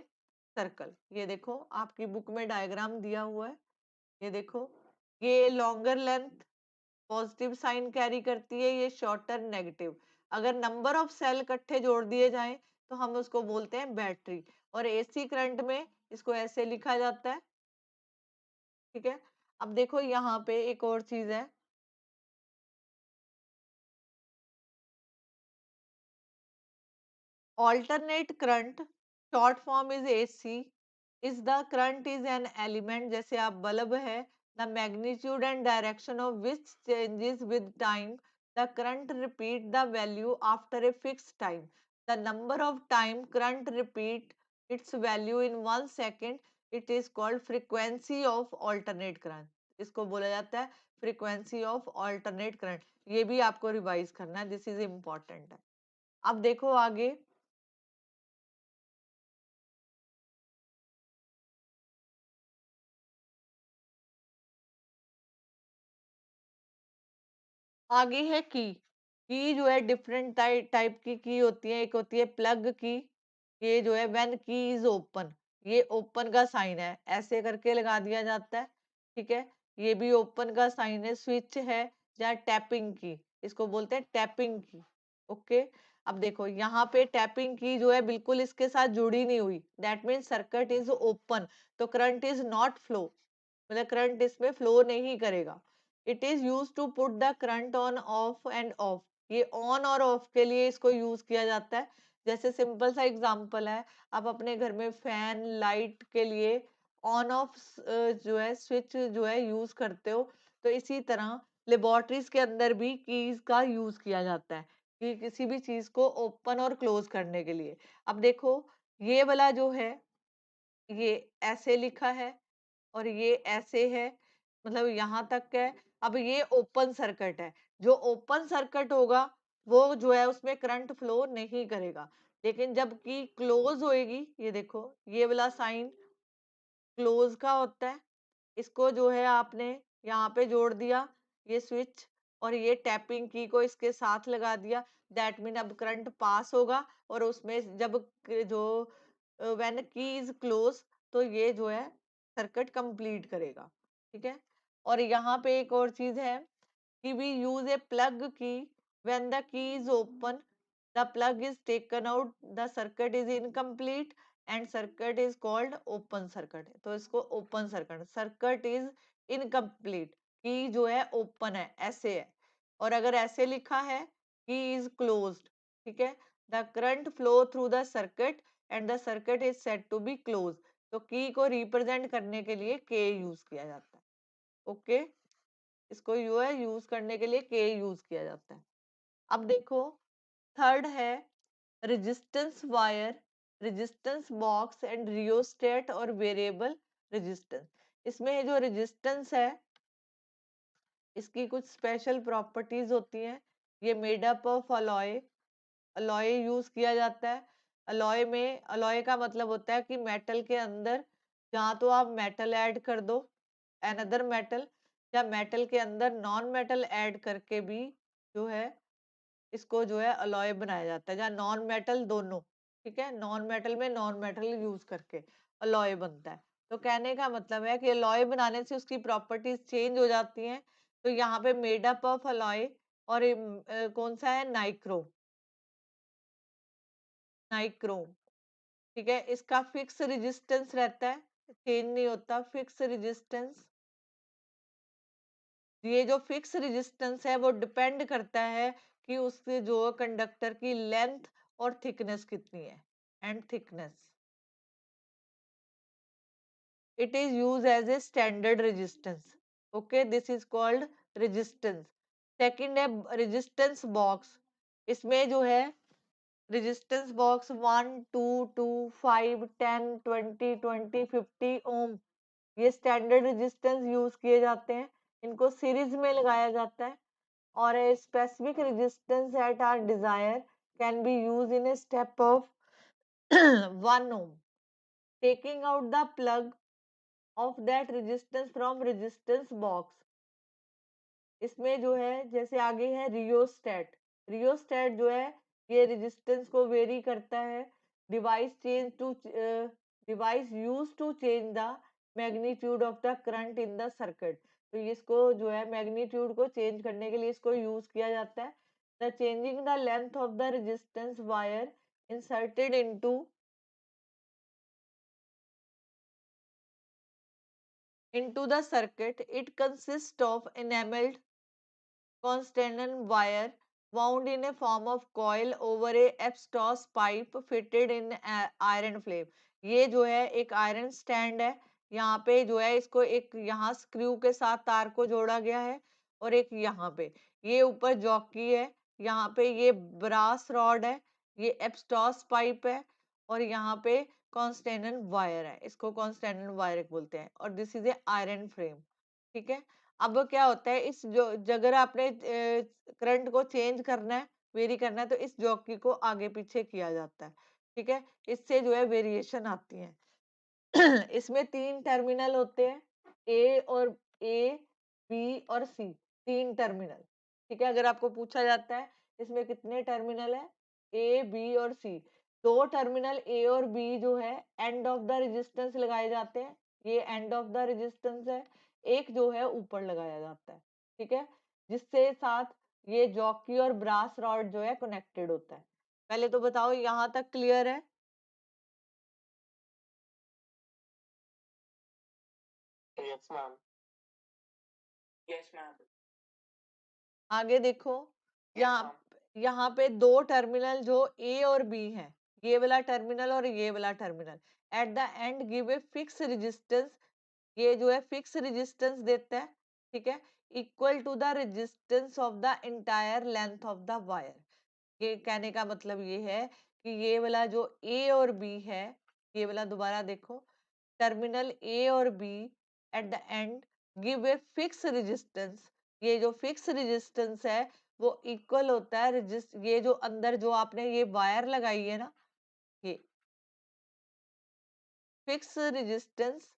[SPEAKER 1] circle। ये देखो आपकी book में diagram दिया हुआ है, ये देखो, ये longer length positive sign carry करती है, ये शॉर्टर नेगेटिव। अगर नंबर ऑफ सेल इकट्ठे जोड़ दिए जाएं तो हम उसको बोलते हैं बैटरी, और एसी करंट में इसको ऐसे लिखा जाता है, ठीक है। अब देखो यहाँ पे एक और चीज है, alternate current, short form is AC, is the current is an element, जैसे आप बल्ब है, the magnitude and direction of which changes with time, the current repeat the value after a fixed time, the number of time current repeat its value in 1 second, it is called frequency of alternate current, इसको बोला जाता है frequency of alternate current। ये भी आपको revise करना है, this is important है। अब देखो आगे, आगे है की। की जो है डिफरेंट टाइप की होती है। एक होती है प्लग की, ये जो है व्हेन की इज ओपन, ये ओपन का साइन है, ऐसे करके लगा दिया जाता है। ठीक है, ये भी ओपन का साइन है। स्विच है या टैपिंग की, इसको बोलते हैं टैपिंग की। ओके, अब देखो यहाँ पे टैपिंग की जो है बिल्कुल इसके साथ जुड़ी नहीं हुई, that mean circuit is open, तो करंट इज नॉट फ्लो, मतलब करंट इसमें फ्लो नहीं करेगा। It is use to put the current on off and off, ये ऑन और ऑफ के लिए इसको यूज किया जाता है। जैसे सिंपल सा एग्जांपल है, आप अपने घर में फैन लाइट के लिए ऑन ऑफ जो है स्विच जो है यूज करते हो, तो इसी तरह लेबोरेटरीज के अंदर भी कीज का यूज किया जाता है कि किसी भी चीज को ओपन और क्लोज करने के लिए। अब देखो, ये वाला जो है ये ऐसे लिखा है और ये ऐसे है, मतलब यहाँ तक है। अब ये ओपन सर्किट है, जो ओपन सर्किट होगा वो जो है उसमें करंट फ्लो नहीं करेगा। लेकिन जब की क्लोज होएगी, ये देखो ये वाला साइन क्लोज का होता है, इसको जो है आपने यहाँ पे जोड़ दिया, ये स्विच, और ये टैपिंग की को इसके साथ लगा दिया, दैट मीन अब करंट पास होगा और उसमें जब जो व्हेन की इज क्लोज, तो ये जो है सर्किट कंप्लीट करेगा। ठीक है, और यहाँ पे एक और चीज है कि we use a plug key when the key is open, the plug is taken out, the circuit is incomplete and circuit is called open circuit। तो इसको open circuit, circuit is incomplete, की जो है open है, ऐसे है। और अगर ऐसे लिखा है key is closed, ठीक है, the current flow through the circuit and the circuit is said to be closed। तो की को रिप्रेजेंट करने के लिए K यूज किया जाता है। ओके, इसको जो है यूज करने के लिए के यूज किया जाता है। अब देखो, थर्ड है resistance wire, resistance box and rheostat और वेरिएबल रेजिस्टेंस। इसमें जो रेजिस्टेंस है इसकी कुछ स्पेशल प्रॉपर्टीज होती हैं। ये made up of alloy, alloy use किया जाता है। अलॉय में, अलॉय का मतलब होता है कि मेटल के अंदर जहाँ तो आप मेटल ऐड कर दो, अनदर मेटल, या मेटल के अंदर नॉन मेटल ऐड करके भी जो है इसको जो है अलॉय बनाया जाता है, जहाँ नॉन मेटल दोनों, ठीक है, नॉन मेटल में नॉन मेटल यूज करके अलॉय बनता है। तो कहने का मतलब है कि अलॉय बनाने से उसकी प्रॉपर्टीज चेंज हो जाती हैं। तो यहाँ पे मेड अप ऑफ अलॉय, और कौन सा है, नाइक्रोम, नाइक्रोम। ठीक है, इसका फिक्स रेजिस्टेंस रहता है, चेंज नहीं होता, फिक्स रेजिस्टेंस। ये जो फिक्स रेजिस्टेंस है वो डिपेंड करता है कि उसके जो कंडक्टर की लेंथ और थिकनेस कितनी है, and thickness. It is use as a standard resistance. Okay, this is called resistance. Second है रेजिस्टेंस बॉक्स। इसमें जो है रेजिस्टेंस बॉक्स 1 2 2 5 10 20 20 50 ओम, ये स्टैंडर्ड रेजिस्टेंस यूज किए जाते हैं। इनको सीरीज में लगाया जाता है। और a specific resistance at our desire can be used in a step of 1 ohm. Taking out the plug of that resistance from resistance box, इसमें जो है जैसे आगे है रियोस्टेट। रियोस्टेट जो है ये रेजिस्टेंस को वेरी करता है। Device change to device use to change the magnitude of the current in the circuit. तो इसको जो है मैग्नीट्यूड को चेंज करने के लिए इसको यूज किया जाता है। The changing the length of the resistance wire inserted into the circuit, it consists of enameled constant wire wound in a form of coil over a exhaust pipe fitted in iron flame। ये जो है एक iron stand है, यहाँ पे जो है इसको एक यहाँ स्क्रू के साथ तार को जोड़ा गया है, और एक यहाँ पे, ये ऊपर जॉकी है, यहाँ पे ये ब्रास रॉड है, ये एब्सटॉस पाइप है, और यहाँ पे कॉन्स्टेंट वायर है, इसको कॉन्स्टेंट वायर बोलते हैं, और this is A iron frame. ठीक है, अब क्या होता है, इस जो अगर आपने करंट को चेंज करना है, वेरी करना है, तो इस जॉकी को आगे पीछे किया जाता है। ठीक है, इससे जो है वेरिएशन आती है। इसमें 3 टर्मिनल होते हैं, ए और ए, बी और सी, 3 टर्मिनल। ठीक है, अगर आपको पूछा जाता है इसमें कितने टर्मिनल है, ए बी और सी। दो टर्मिनल ए और बी जो है एंड ऑफ द रेजिस्टेंस लगाए जाते हैं, ये एंड ऑफ द रेजिस्टेंस है। एक जो है ऊपर लगाया जाता है, ठीक है, जिससे साथ ये जॉकी और ब्रास रॉड जो है कनेक्टेड होता है। पहले तो बताओ यहाँ तक क्लियर है?
[SPEAKER 2] Yes, ma'am. Yes, ma'am.
[SPEAKER 1] आगे देखो,
[SPEAKER 2] Yes,
[SPEAKER 1] यहाँ
[SPEAKER 2] ma'am.
[SPEAKER 1] यहाँ पे दो टर्मिनल जो ए और बी है, ये वाला टर्मिनल और ये वाला terminal, at the end give a fix resistance, ये जो है फिक्स रेजिस्टेंस देता है, ठीक है, equal to the resistance of the entire length of the wire. ये कहने का मतलब ये है कि ये वाला जो ए और बी है, ये वाला दोबारा देखो, टर्मिनल ए और B at the end give a fix resistance, ये जो फिक्स रेजिस्टेंस है वो इक्वल होता है ये जो अंदर जो आपने ये वायर लगाई है ना, ये फिक्स रेजिस्टेंस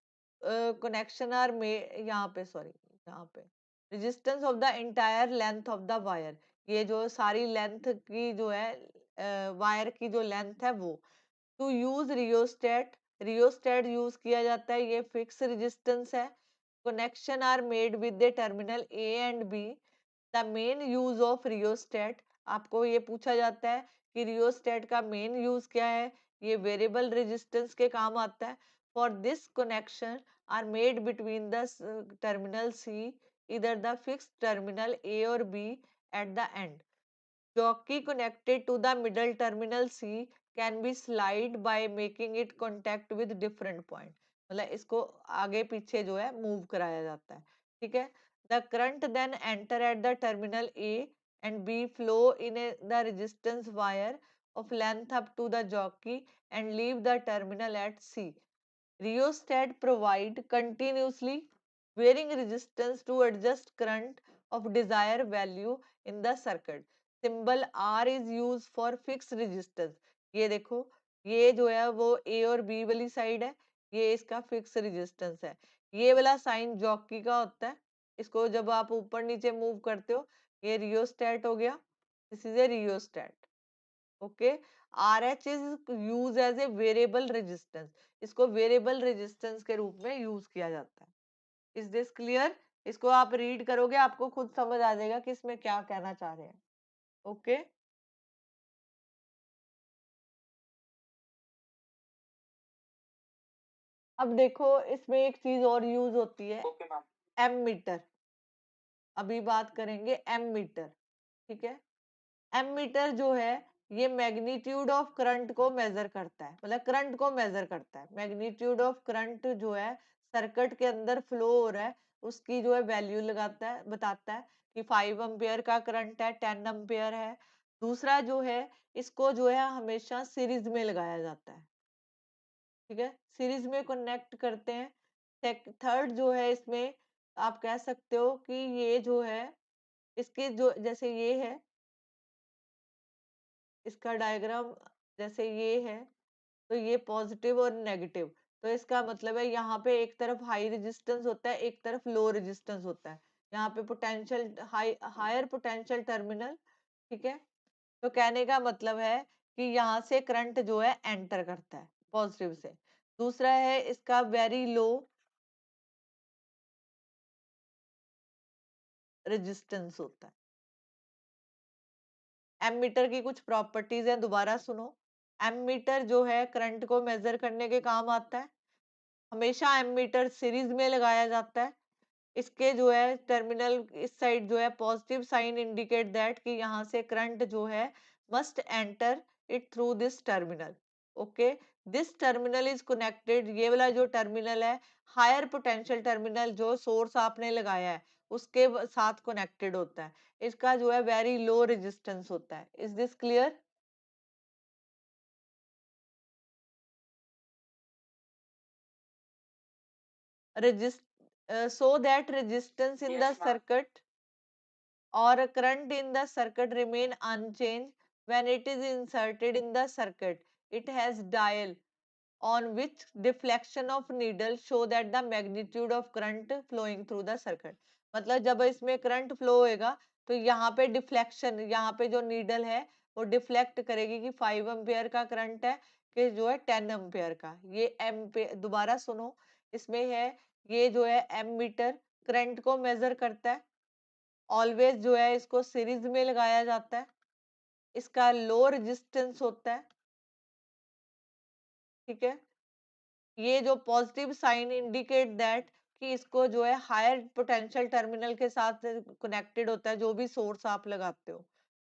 [SPEAKER 1] कनेक्शन आर में, यहाँ पे सॉरी, यहाँ पे resistance of the entire length of the wire, ये जो सारी लेंथ की जो है वायर की जो लेंथ है वो, to use rheostat, rheostat use किया जाता है, ये फिक्स रेजिस्टेंस है। Connection are made with the terminal A and B, the main use of rheostat, आपको ये पूछा जाता है कि रियोस्टेट का मेन यूज क्या है, ये वेरिएबल रेजिस्टेंस के काम आता है। For this connection are made between the terminal C, इधर द फिक्स टर्मिनल ए और B at the end, jockey connected to the middle terminal C can be slide by making it contact with different point, मतलब इसको आगे पीछे जो है move कराया जाता है, ठीक है। The current then enter at the terminal A and B flow in the resistance wire of length up to the jockey and leave the terminal at C. Rheostat provide continuously varying resistance to adjust current of desired value in the circuit. Symbol R is used for fixed resistance. ये देखो, ये जो है वो A और B वाली side है, ये इसका फिक्स रेजिस्टेंस है। ये वाला साइन जॉकी का होता है, इसको जब आप ऊपर नीचे मूव करते हो, ये रियोस्टेट हो गया, this is a rheostat, okay. R H is use as a variable resistance, इसको वेरिएबल रेजिस्टेंस के रूप में यूज किया जाता है। Is this clear? इसको आप रीड करोगे आपको खुद समझ आ जाएगा कि इसमें क्या कहना चाह रहे हैं, ओके। अब देखो इसमें एक चीज और यूज होती है,
[SPEAKER 2] Okay, ma'am.
[SPEAKER 1] M metre. अभी बात करेंगे एम मीटर, ठीक है। एमीटर जो है ये मैग्नीट्यूड ऑफ करंट को मेजर करता है, मतलब करंट को मेजर करता है, मैग्नीट्यूड ऑफ करंट जो है सर्किट के अंदर फ्लो हो रहा है उसकी जो है वैल्यू लगाता है, बताता है कि 5 एम्पियर का करंट है, 10 एम्पियर है। दूसरा जो है इसको जो है हमेशा सीरीज में लगाया जाता है, ठीक है, सीरीज में कनेक्ट करते हैं। थर्ड जो है इसमें आप कह सकते हो कि ये जो है इसके जो जैसे ये है, इसका डायग्राम जैसे ये है, तो ये पॉजिटिव और नेगेटिव, तो इसका मतलब है यहाँ पे एक तरफ हाई रेजिस्टेंस होता है, एक तरफ लो रेजिस्टेंस होता है। यहाँ पे पोटेंशियल हायर पोटेंशियल टर्मिनल, ठीक है। तो कहने का मतलब है कि यहाँ से करंट जो है एंटर करता है पॉजिटिव से। दूसरा है इसका वेरी लो रेजिस्टेंस होता है। एमीटर की कुछ प्रॉपर्टीज हैं, दोबारा सुनो। एमीटर जो है करंट को मेजर करने के काम आता है, हमेशा एमीटर सीरीज में लगाया जाता है। इसके जो है टर्मिनल इस साइड जो है पॉजिटिव साइन इंडिकेट दैट कि यहाँ से करंट जो है must enter it through this terminal, okay. This terminal is connected, ये वाला जो टर्मिनल है हायर पोटेंशियल टर्मिनल जो सोर्स आपने लगाया है उसके साथ कनेक्टेड होता है। इसका जो है वेरी लो रेजिस्टेंस होता है। Is this clear? resist so that resistance in the
[SPEAKER 2] Yes, ma'am.
[SPEAKER 1] circuit or current in the circuit remain unchanged when it is inserted in the circuit. It has dial. on which deflection of needle show that the magnitude of current flowing through the circuit। मतलब जब इसमें current flow होएगा तो यहाँ पे deflection, यहाँ पे जो नीडल है वो डिफ्लेक्ट करेगी कि 5 एम्पियर का करंट है कि जो है 10 एम्पियर का। ये एम्पियर, दोबारा सुनो, इसमें है ये जो है एमीटर करंट को मेजर करता है। ऑलवेज जो है इसको सीरीज में लगाया जाता है। इसका लो रेजिस्टेंस होता है, ठीक है। ये जो पॉजिटिव साइन इंडिकेट दैट कि इसको जो है हायर पोटेंशियल टर्मिनल के साथ कनेक्टेड होता है, जो भी सोर्स आप लगाते हो,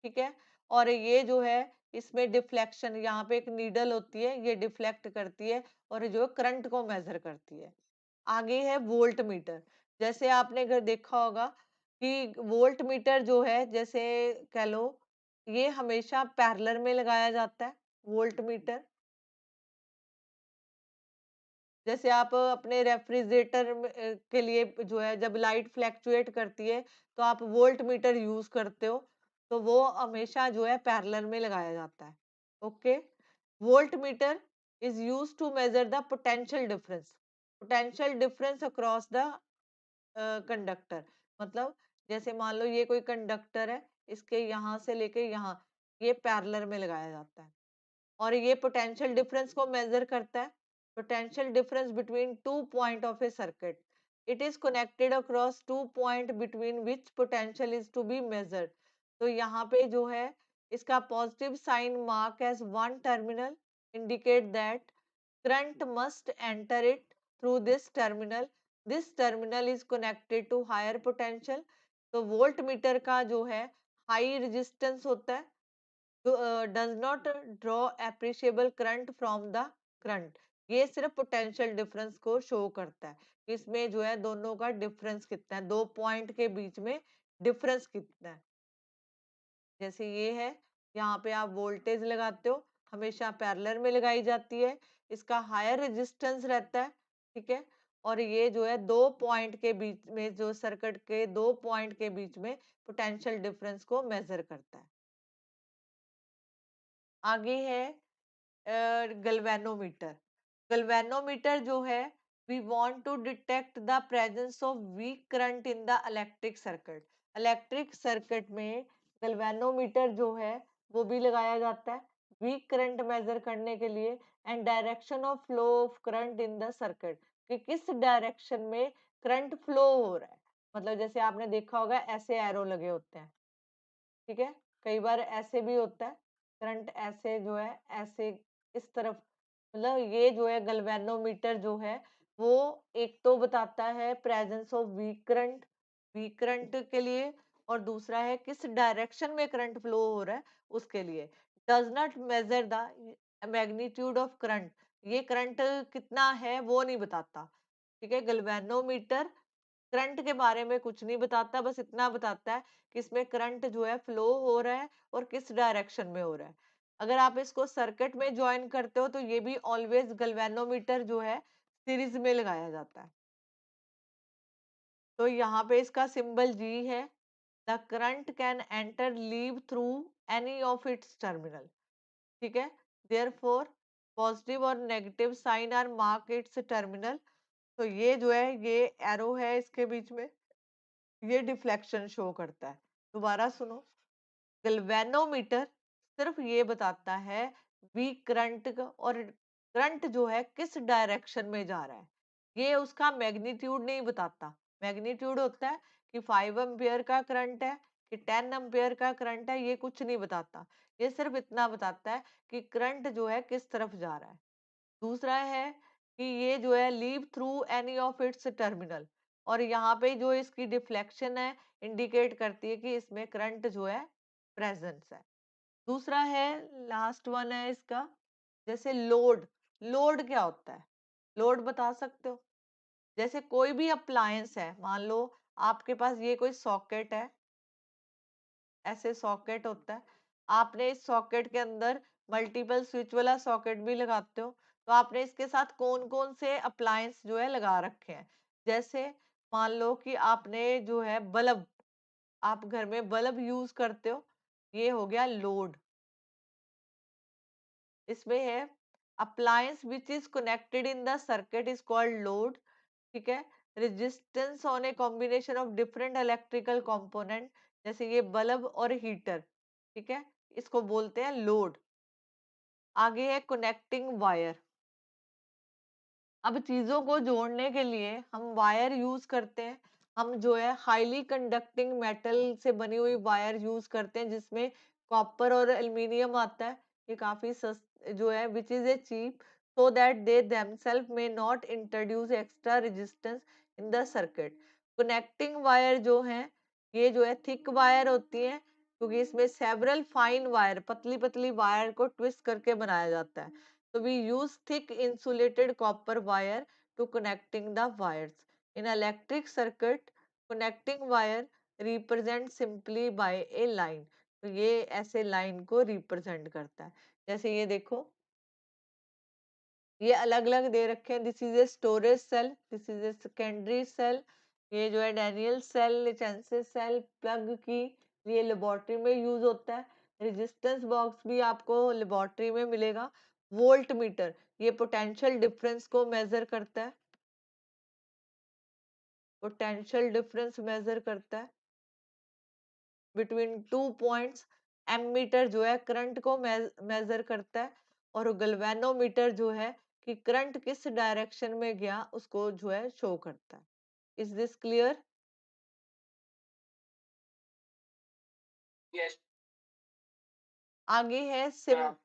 [SPEAKER 1] ठीक है। और ये जो है इसमें डिफ्लेक्शन, यहाँ पे एक नीडल होती है, ये डिफ्लेक्ट करती है और जो करंट को मेजर करती है। आगे है वोल्ट मीटर। जैसे आपने अगर देखा होगा कि वोल्ट मीटर जो है, जैसे कह लो, ये हमेशा पैरेलल में लगाया जाता है वोल्ट मीटर। जैसे आप अपने रेफ्रिजरेटर में के लिए जो है जब लाइट फ्लैक्चुएट करती है तो आप वोल्ट मीटर यूज करते हो, तो वो हमेशा जो है पैरेलल में लगाया जाता है। Okay, voltmeter is use to measure the potential difference across the conductor. मतलब जैसे मान लो ये कोई कंडक्टर है, इसके यहाँ से लेके यहाँ, ये पैरेलल में लगाया जाता है और ये पोटेंशियल डिफरेंस को मेजर करता है। Potential difference between two point of a circuit, it is connected across two point between which potential is to be measured. तो यहाँ पे जो है इसका positive sign mark as one terminal indicate that current must enter it through this terminal, this terminal is connected to higher potential। तो volt meter का जो है हाई रेजिस्टेंस होता है, does not draw appreciable current from the current. ये सिर्फ potential difference को show करता है, इसमें जो है दोनों का डिफरेंस कितना है, दो पॉइंट के बीच में डिफरेंस कितना है। जैसे ये है, यहाँ पे आप वोल्टेज लगाते हो, हमेशा पैरेलल में लगाई जाती है, इसका हायर रेजिस्टेंस रहता है, ठीक है। और ये जो है दो पॉइंट के बीच में, जो सर्किट के दो पॉइंट के बीच में पोटेंशियल डिफरेंस को मेजर करता है। आगे है गैल्वेनोमीटर। गैल्वेनोमीटर जो है, we want to detect the presence of weak current in the electric circuit. Electric circuit में गैल्वेनोमीटर जो है वो भी लगाया जाता है वीक करंट मेजर करने के लिए, and direction of flow of current in the circuit, कि किस डायरेक्शन में करंट फ्लो हो रहा है। मतलब जैसे आपने देखा होगा ऐसे एरो लगे होते हैं, ठीक है। कई बार ऐसे भी होता है, करंट ऐसे जो है ऐसे इस तरफ, मतलब ये जो है गैल्वेनोमीटर जो है वो एक तो बताता है प्रेजेंस ऑफ वीक करंट के लिए, और दूसरा है किस डायरेक्शन में करंट फ्लो हो रहा है उसके लिए। Does not measure the magnitude of current, ये करंट कितना है वो नहीं बताता, ठीक है। गैल्वेनोमीटर करंट के बारे में कुछ नहीं बताता, बस इतना बताता है कि इसमें करंट जो है फ्लो हो रहा है और किस डायरेक्शन में हो रहा है। अगर आप इसको सर्किट में ज्वाइन करते हो तो ये भी ऑलवेज गैल्वेनोमीटर जो है सीरीज में लगाया जाता है। तो यहाँ पे इसका सिंबल जी है। The current can enter leave through any of its terminal, ठीक है। देयरफॉर पॉजिटिव और negative sign are mark its terminal. तो ये जो है ये एरो है इसके बीच में, ये डिफ्लेक्शन शो करता है। दोबारा सुनो, गैल्वेनोमीटर सिर्फ ये बताता है वीक करंट और करंट जो है किस डायरेक्शन में जा रहा है, ये उसका मैग्नीट्यूड नहीं बताता। मैग्नीट्यूड होता है कि 5 एम्पियर का करंट है कि 10 एम्पियर का करंट है, ये कुछ नहीं बताता। ये सिर्फ इतना बताता है कि करंट जो है किस तरफ जा रहा है। दूसरा है कि ये जो है leave through any of its terminal, और यहाँ पे जो इसकी डिफ्लेक्शन है इंडिकेट करती है कि इसमें करंट जो है प्रेजेंस है। दूसरा है, लास्ट वन है इसका, जैसे लोड। लोड क्या होता है, लोड बता सकते हो। जैसे कोई भी अप्लायंस है, मान लो आपके पास ये कोई सॉकेट है, ऐसे सॉकेट होता है, आपने इस सॉकेट के अंदर मल्टीपल स्विच वाला सॉकेट भी लगाते हो, तो आपने इसके साथ कौन कौन से अप्लायंस जो है लगा रखे हैं। जैसे मान लो कि आपने जो है बल्ब, आप घर में बल्ब यूज करते हो, ये हो गया लोड। इसमें है appliance which is connected in the circuit is called load, ठीक है। Resistance on a combination of different electrical component, जैसे ये बल्ब और हीटर, ठीक है, इसको बोलते हैं लोड। आगे है कनेक्टिंग वायर। अब चीजों को जोड़ने के लिए हम वायर यूज करते हैं। हम जो है हाईली कंडक्टिंग मेटल से बनी हुई वायर यूज करते हैं, जिसमें कॉपर और एल्यूमिनियम आता है। ये काफी सस्त जो है, which is a cheap, so that they themselves may not introduce extra resistance in the circuit. Connecting wire जो है, ये जो है थिक वायर होती है, क्योंकि इसमें सेवरल फाइन वायर, पतली पतली वायर को ट्विस्ट करके बनाया जाता है। So we use thick insulated copper wire to connecting the wires. In electric circuit, connecting wire represent simply by a line. तो ये ऐसे लाइन को रिप्रेजेंट करता है। जैसे ये देखो, ये अलग अलग दे रखे हैं। This is a storage cell, this is a secondary cell, ये जो है डैनियल सेल, लिचेंसिस सेल, प्लग की ये लेबोरेटरी में यूज होता है। रेजिस्टेंस बॉक्स भी आपको लेबोरेटरी में मिलेगा। वोल्ट मीटर, ये पोटेंशियल डिफरेंस को मेजर करता है, पोटेंशियल डिफरेंस मेजर करता है बिटवीन टू पॉइंट्स। एमीटर जो है करंट को मेजर करता है, और गैल्वेनोमीटर जो है कि करंट किस डायरेक्शन में गया उसको जो है शो करता है। Is this clear?
[SPEAKER 2] Yes,
[SPEAKER 1] आगे है
[SPEAKER 2] ma'am.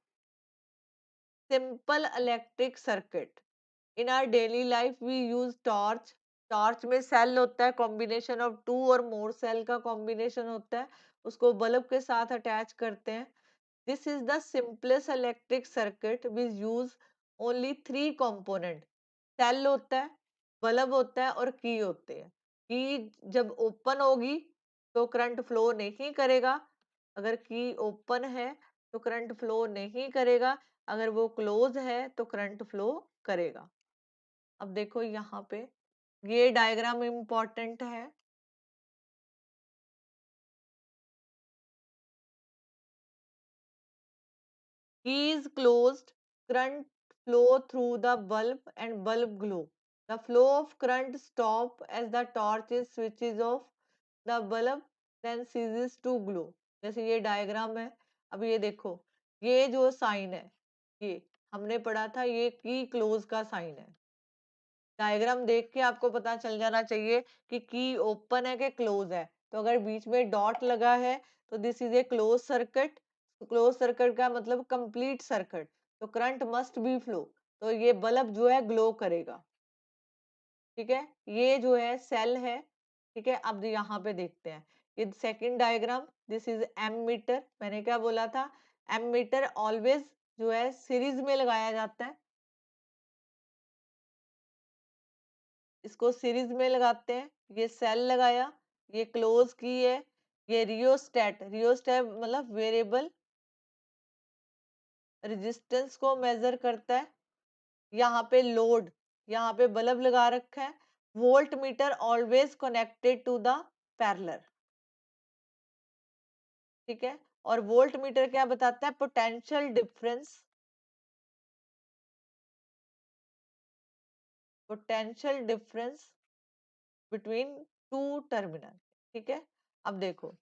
[SPEAKER 1] Simple electric circuit. In our daily life we use torch. Torch में सेल होता है, कॉम्बिनेशन ऑफ टू और मोर सेल का कॉम्बिनेशन होता है, उसको बल्ब के साथ अटैच करते हैं। This is the simplest electric circuit which use only three component. Cell होता है, बल्ब होता है और की होते हैं। की जब ओपन होगी तो करंट फ्लो नहीं करेगा, अगर की ओपन है तो करंट फ्लो नहीं करेगा, अगर वो क्लोज है तो करंट फ्लो करेगा। अब देखो यहाँ पे ये डायग्राम इम्पोर्टेंट है। Key is closed, current flow through the bulb and bulb glow. The flow of current stop as the torch is switches off, the bulb then ceases to glow. जैसे ये diagram है। अब ये देखो, ये जो sign है, ये हमने पढ़ा था, ये की क्लोज का साइन है। डायग्राम देख के आपको पता चल जाना चाहिए कि की ओपन है कि क्लोज है। तो अगर बीच में डॉट लगा है तो this is A close circuit. Close circuit का मतलब कंप्लीट सर्किट, तो करंट मस्ट बी फ्लो, तो ये बल्ब जो है ग्लो करेगा। ठीक है, ये जो है सेल है। ठीक है, अब यहाँ पे देखते हैं ये second diagram. This is ammeter. मैंने क्या बोला था, एम मीटर ऑलवेज जो है सीरीज में लगाया जाता है, इसको सीरीज में लगाते हैं। ये सेल लगाया, ये क्लोज की है, ये रियोस्टेट, रियोस्टेट मतलब वेरिएबल रेजिस्टेंस को मेजर करता है। यहाँ पे लोड, यहाँ पे बल्ब लगा रखा है। Voltmeter always connected to the parallel, ठीक है। और वोल्ट मीटर क्या बताता है, potential difference, potential difference between two terminal, ठीक है। अब देखो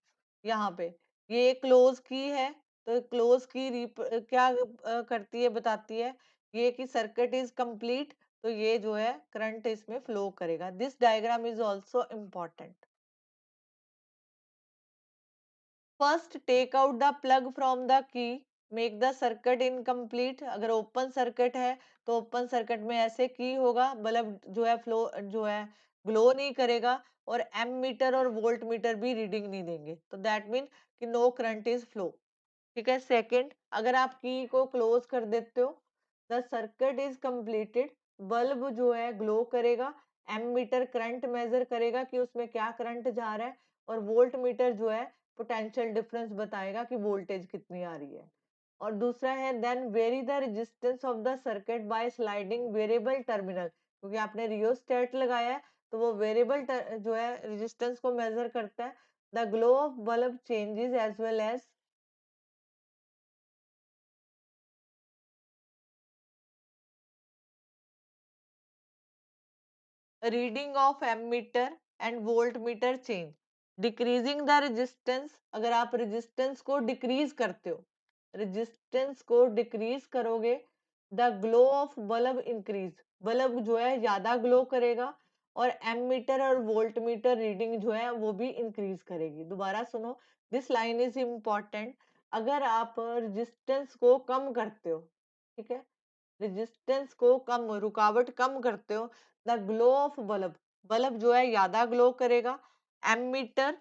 [SPEAKER 1] यहाँ पे ये क्लोज की है, तो क्लोज की क्या करती है, बताती है ये कि सर्किट इज कंप्लीट, तो ये जो है करंट इसमें फ्लो करेगा। This diagram is also important. First take out the plug from the key, make the circuit incomplete. अगर ओपन सर्किट है तो ओपन सर्किट में ऐसे की होगा, बल्ब जो है फ्लो जो है ग्लो नहीं करेगा, और एम मीटर और वोल्ट मीटर भी रीडिंग नहीं देंगे, तो दैट मीन कि नो करंट इज फ्लो। ठीक है, सेकंड, अगर आप की को क्लोज कर देते हो, the circuit is completed, bulb जो है ग्लो करेगा, एम मीटर करंट मेजर करेगा कि उसमें क्या करंट जा रहा है, और वोल्ट मीटर जो है पोटेंशियल डिफरेंस बताएगा कि वोल्टेज कितनी आ रही है। और दूसरा है then vary the resistance of the circuit by sliding variable terminal, क्योंकि आपने रियोस्टेट लगाया है तो वो वेरिएबल जो है रेजिस्टेंस को मेजर करता है। The glow of bulb changes as well as reading of ammeter and voltmeter change, decreasing the resistance, अगर आप रेजिस्टेंस को डिक्रीज करते हो, रेजिस्टेंस को डिक्रीज करोगे, the glow of bulb increase, bulb जो है ज्यादा ग्लो करेगा, और एमीटर और वोल्ट मीटर रीडिंग जो है वो भी इंक्रीज करेगी। दोबारा सुनो, दिस लाइन इज इंपॉर्टेंट। अगर आप रेजिस्टेंस को कम करते हो, ठीक है, रेजिस्टेंस को कम, रुकावट कम करते हो, the glow of bulb, bulb जो है ज्यादा ग्लो करेगा, एमीटर,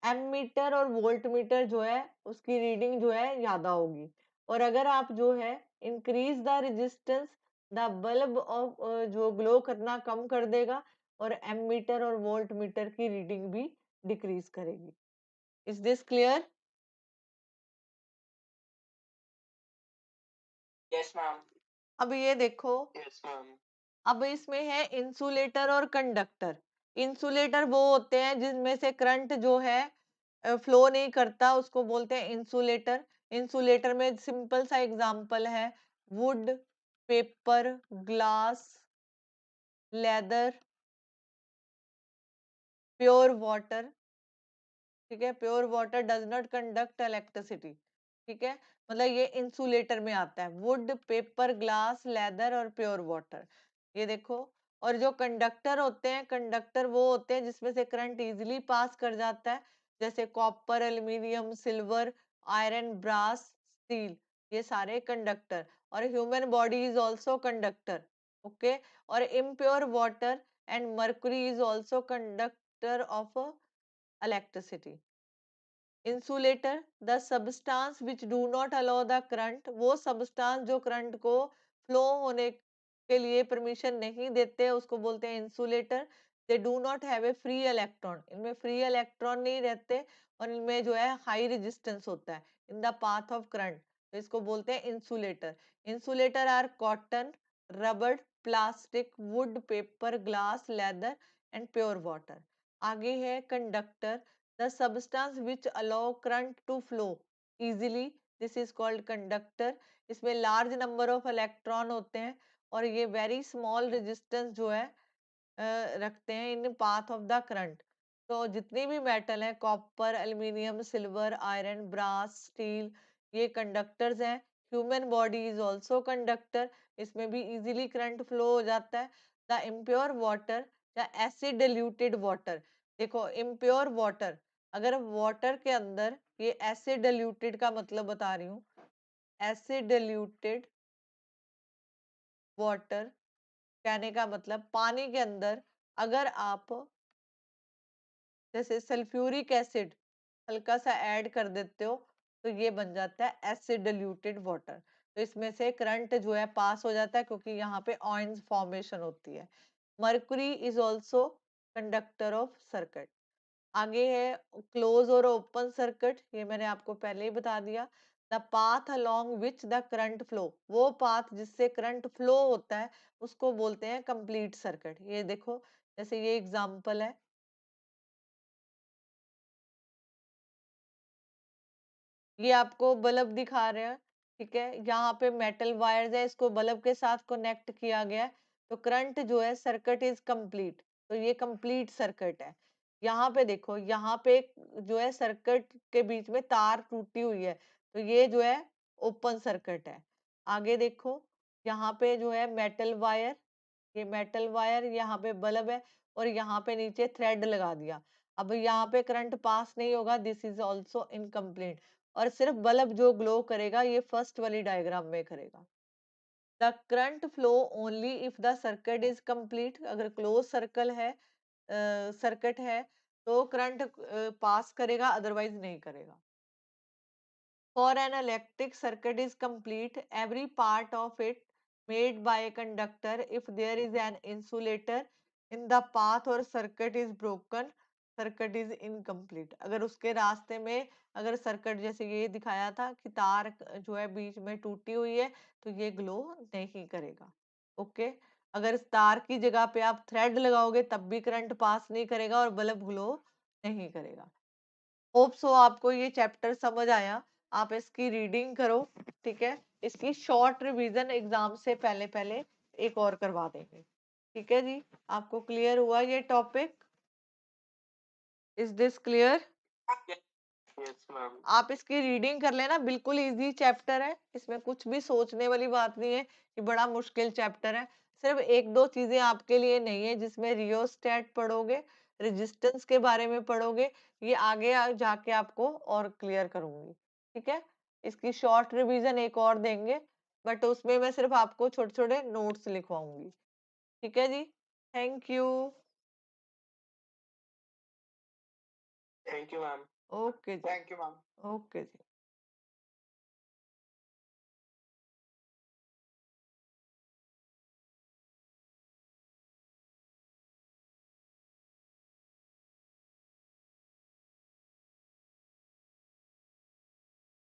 [SPEAKER 1] एमीटर और वोल्ट मीटर जो है उसकी रीडिंग जो है ज्यादा होगी। और अगर आप जो है increase the resistance, the bulb of जो ग्लो करना कम कर देगा, और एमीटर और वोल्ट मीटर की रीडिंग भी डिक्रीज करेगी। Is this clear?
[SPEAKER 2] Yes, ma'am.
[SPEAKER 1] अब ये देखो,
[SPEAKER 2] Yes, ma'am.
[SPEAKER 1] अब इसमें है इंसुलेटर और कंडक्टर। इंसुलेटर वो होते हैं जिनमें से करंट जो है फ्लो नहीं करता, उसको बोलते हैं इंसुलेटर। इंसुलेटर में सिंपल सा एग्जांपल है would, paper, glass, leather, pure water. ठीक है, pure water does not conduct electricity. ठीक है, मतलब ये इंसुलेटर में आता है, वुड, पेपर, ग्लास, लेदर और प्योर वाटर। ये देखो, और जो कंडक्टर होते हैं, कंडक्टर वो होते हैं जिसमें से करंट इजीली पास कर जाता है, जैसे copper, aluminium, silver, iron, brass, steel, ये सारे कंडक्टर। और human body is also conductor. Okay, और impure water and mercury is also conductor of electricity. Insulator, the substance which do not allow the current, वो सब्सटेंस जो current को flow होने के लिए परमिशन नहीं देते, उसको बोलते हैं insulator. They do not have a free electron, इनमें फ्री इलेक्ट्रॉन नहीं रहते, और इनमें जो है हाई रेजिस्टेंस होता है in the path of current, तो इसको बोलते हैं insulator. Insulator are cotton, rubber, plastic, wood, paper, glass, leather and pure water. आगे है conductor, the substance which allow current to flow easily, this is called conductor। इसमें large number of electron होते हैं, और ये very small resistance जो है रखते हैं in path of the current. तो जितने भी मेटल हैं, copper, aluminium, silver, iron, brass, steel, ये कंडक्टर्स हैं। Human body is also conductor, इसमें भी इजीली करंट फ्लो हो जाता है। द इम्प्योर वाटर या एसिड डिल्यूटेड वाटर, देखो इम्प्योर वाटर, अगर वाटर के अंदर, ये एसिड डिल्यूटेड का मतलब बता रही हूँ, एसिड डिल्यूटेड वाटर कहने का मतलब पानी के अंदर अगर आप जैसे सल्फ्यूरिक एसिड हल्का सा ऐड कर देते हो, तो ये बन जाता है एसिड डिल्यूटेड वाटर। तो इसमें से करंट जो है पास हो जाता है, क्योंकि यहाँ पे आयंस फॉर्मेशन होती है। Mercury is also conductor of circuit. आगे है क्लोज और ओपन सर्किट, ये मैंने आपको पहले ही बता दिया। The path along which the current flow, वो पाथ जिससे करंट फ्लो होता है उसको बोलते हैं कंप्लीट सर्किट। ये देखो, जैसे ये एग्जांपल है, ये आपको बल्ब दिखा रहे हैं। ठीक है, यहाँ पे मेटल वायर्स है, इसको बल्ब के साथ कनेक्ट किया गया है, तो करंट जो है सर्किट इज कंप्लीट, तो ये कंप्लीट सर्किट है। यहाँ पे देखो, यहाँ पे जो है सर्किट के बीच में तार टूटी हुई है, तो ये जो है ओपन सर्किट है। आगे देखो, यहाँ पे जो है मेटल वायर, ये मेटल वायर, यहाँ पे बल्ब है, और यहाँ पे नीचे थ्रेड लगा दिया। अब यहाँ पे करंट पास नहीं होगा, दिस इज ऑल्सो इनकम्प्लीट। और सिर्फ बल्ब जो ग्लो करेगा, ये फर्स्ट वाली डायग्राम में करेगा। The current flow only if the circuit is complete, अगर क्लोज सर्कल है, सर्किट है, तो करंट पास करेगा, अदरवाइज नहीं करेगा। For an electric circuit is complete, every part of it made by a conductor. If there is an insulator in the path or circuit is broken, circuit is incomplete। अगर उसके रास्ते में अगर circuit जैसे ये दिखाया था कि तार जो है बीच में टूटी हुई है, तो ये ग्लो नहीं करेगा। ओके, अगर इस तार की जगह पे आप थ्रेड लगाओगे तब भी करंट पास नहीं करेगा और बल्ब ग्लो नहीं करेगा। होप सो आपको ये चैप्टर समझ आया। आप इसकी रीडिंग करो, ठीक है, इसकी शॉर्ट रिवीजन एग्जाम से पहले पहले एक और करवा देंगे। ठीक है जी, आपको क्लियर हुआ ये topic? Is this clear?
[SPEAKER 2] Yes ma'am.
[SPEAKER 1] आप इसकी रीडिंग कर लेना, बिल्कुल इजी चैप्टर है, इसमें कुछ भी सोचने वाली बात नहीं है कि बड़ा मुश्किल चैप्टर है। सिर्फ एक दो चीजें आपके लिए नहीं है, जिसमें रियोस्टेट पढ़ोगे, रेजिस्टेंस के बारे में पढ़ोगे, ये आगे जाके आपको और क्लियर करूंगी। ठीक है, इसकी शॉर्ट रिवीजन एक और देंगे, बट उसमें मैं सिर्फ आपको छोटे छोटे नोट्स लिखवाऊंगी। ठीक है जी, thank you.
[SPEAKER 2] Thank you ma'am.
[SPEAKER 1] Okay जी,
[SPEAKER 2] thank you ma'am.
[SPEAKER 1] Okay ji.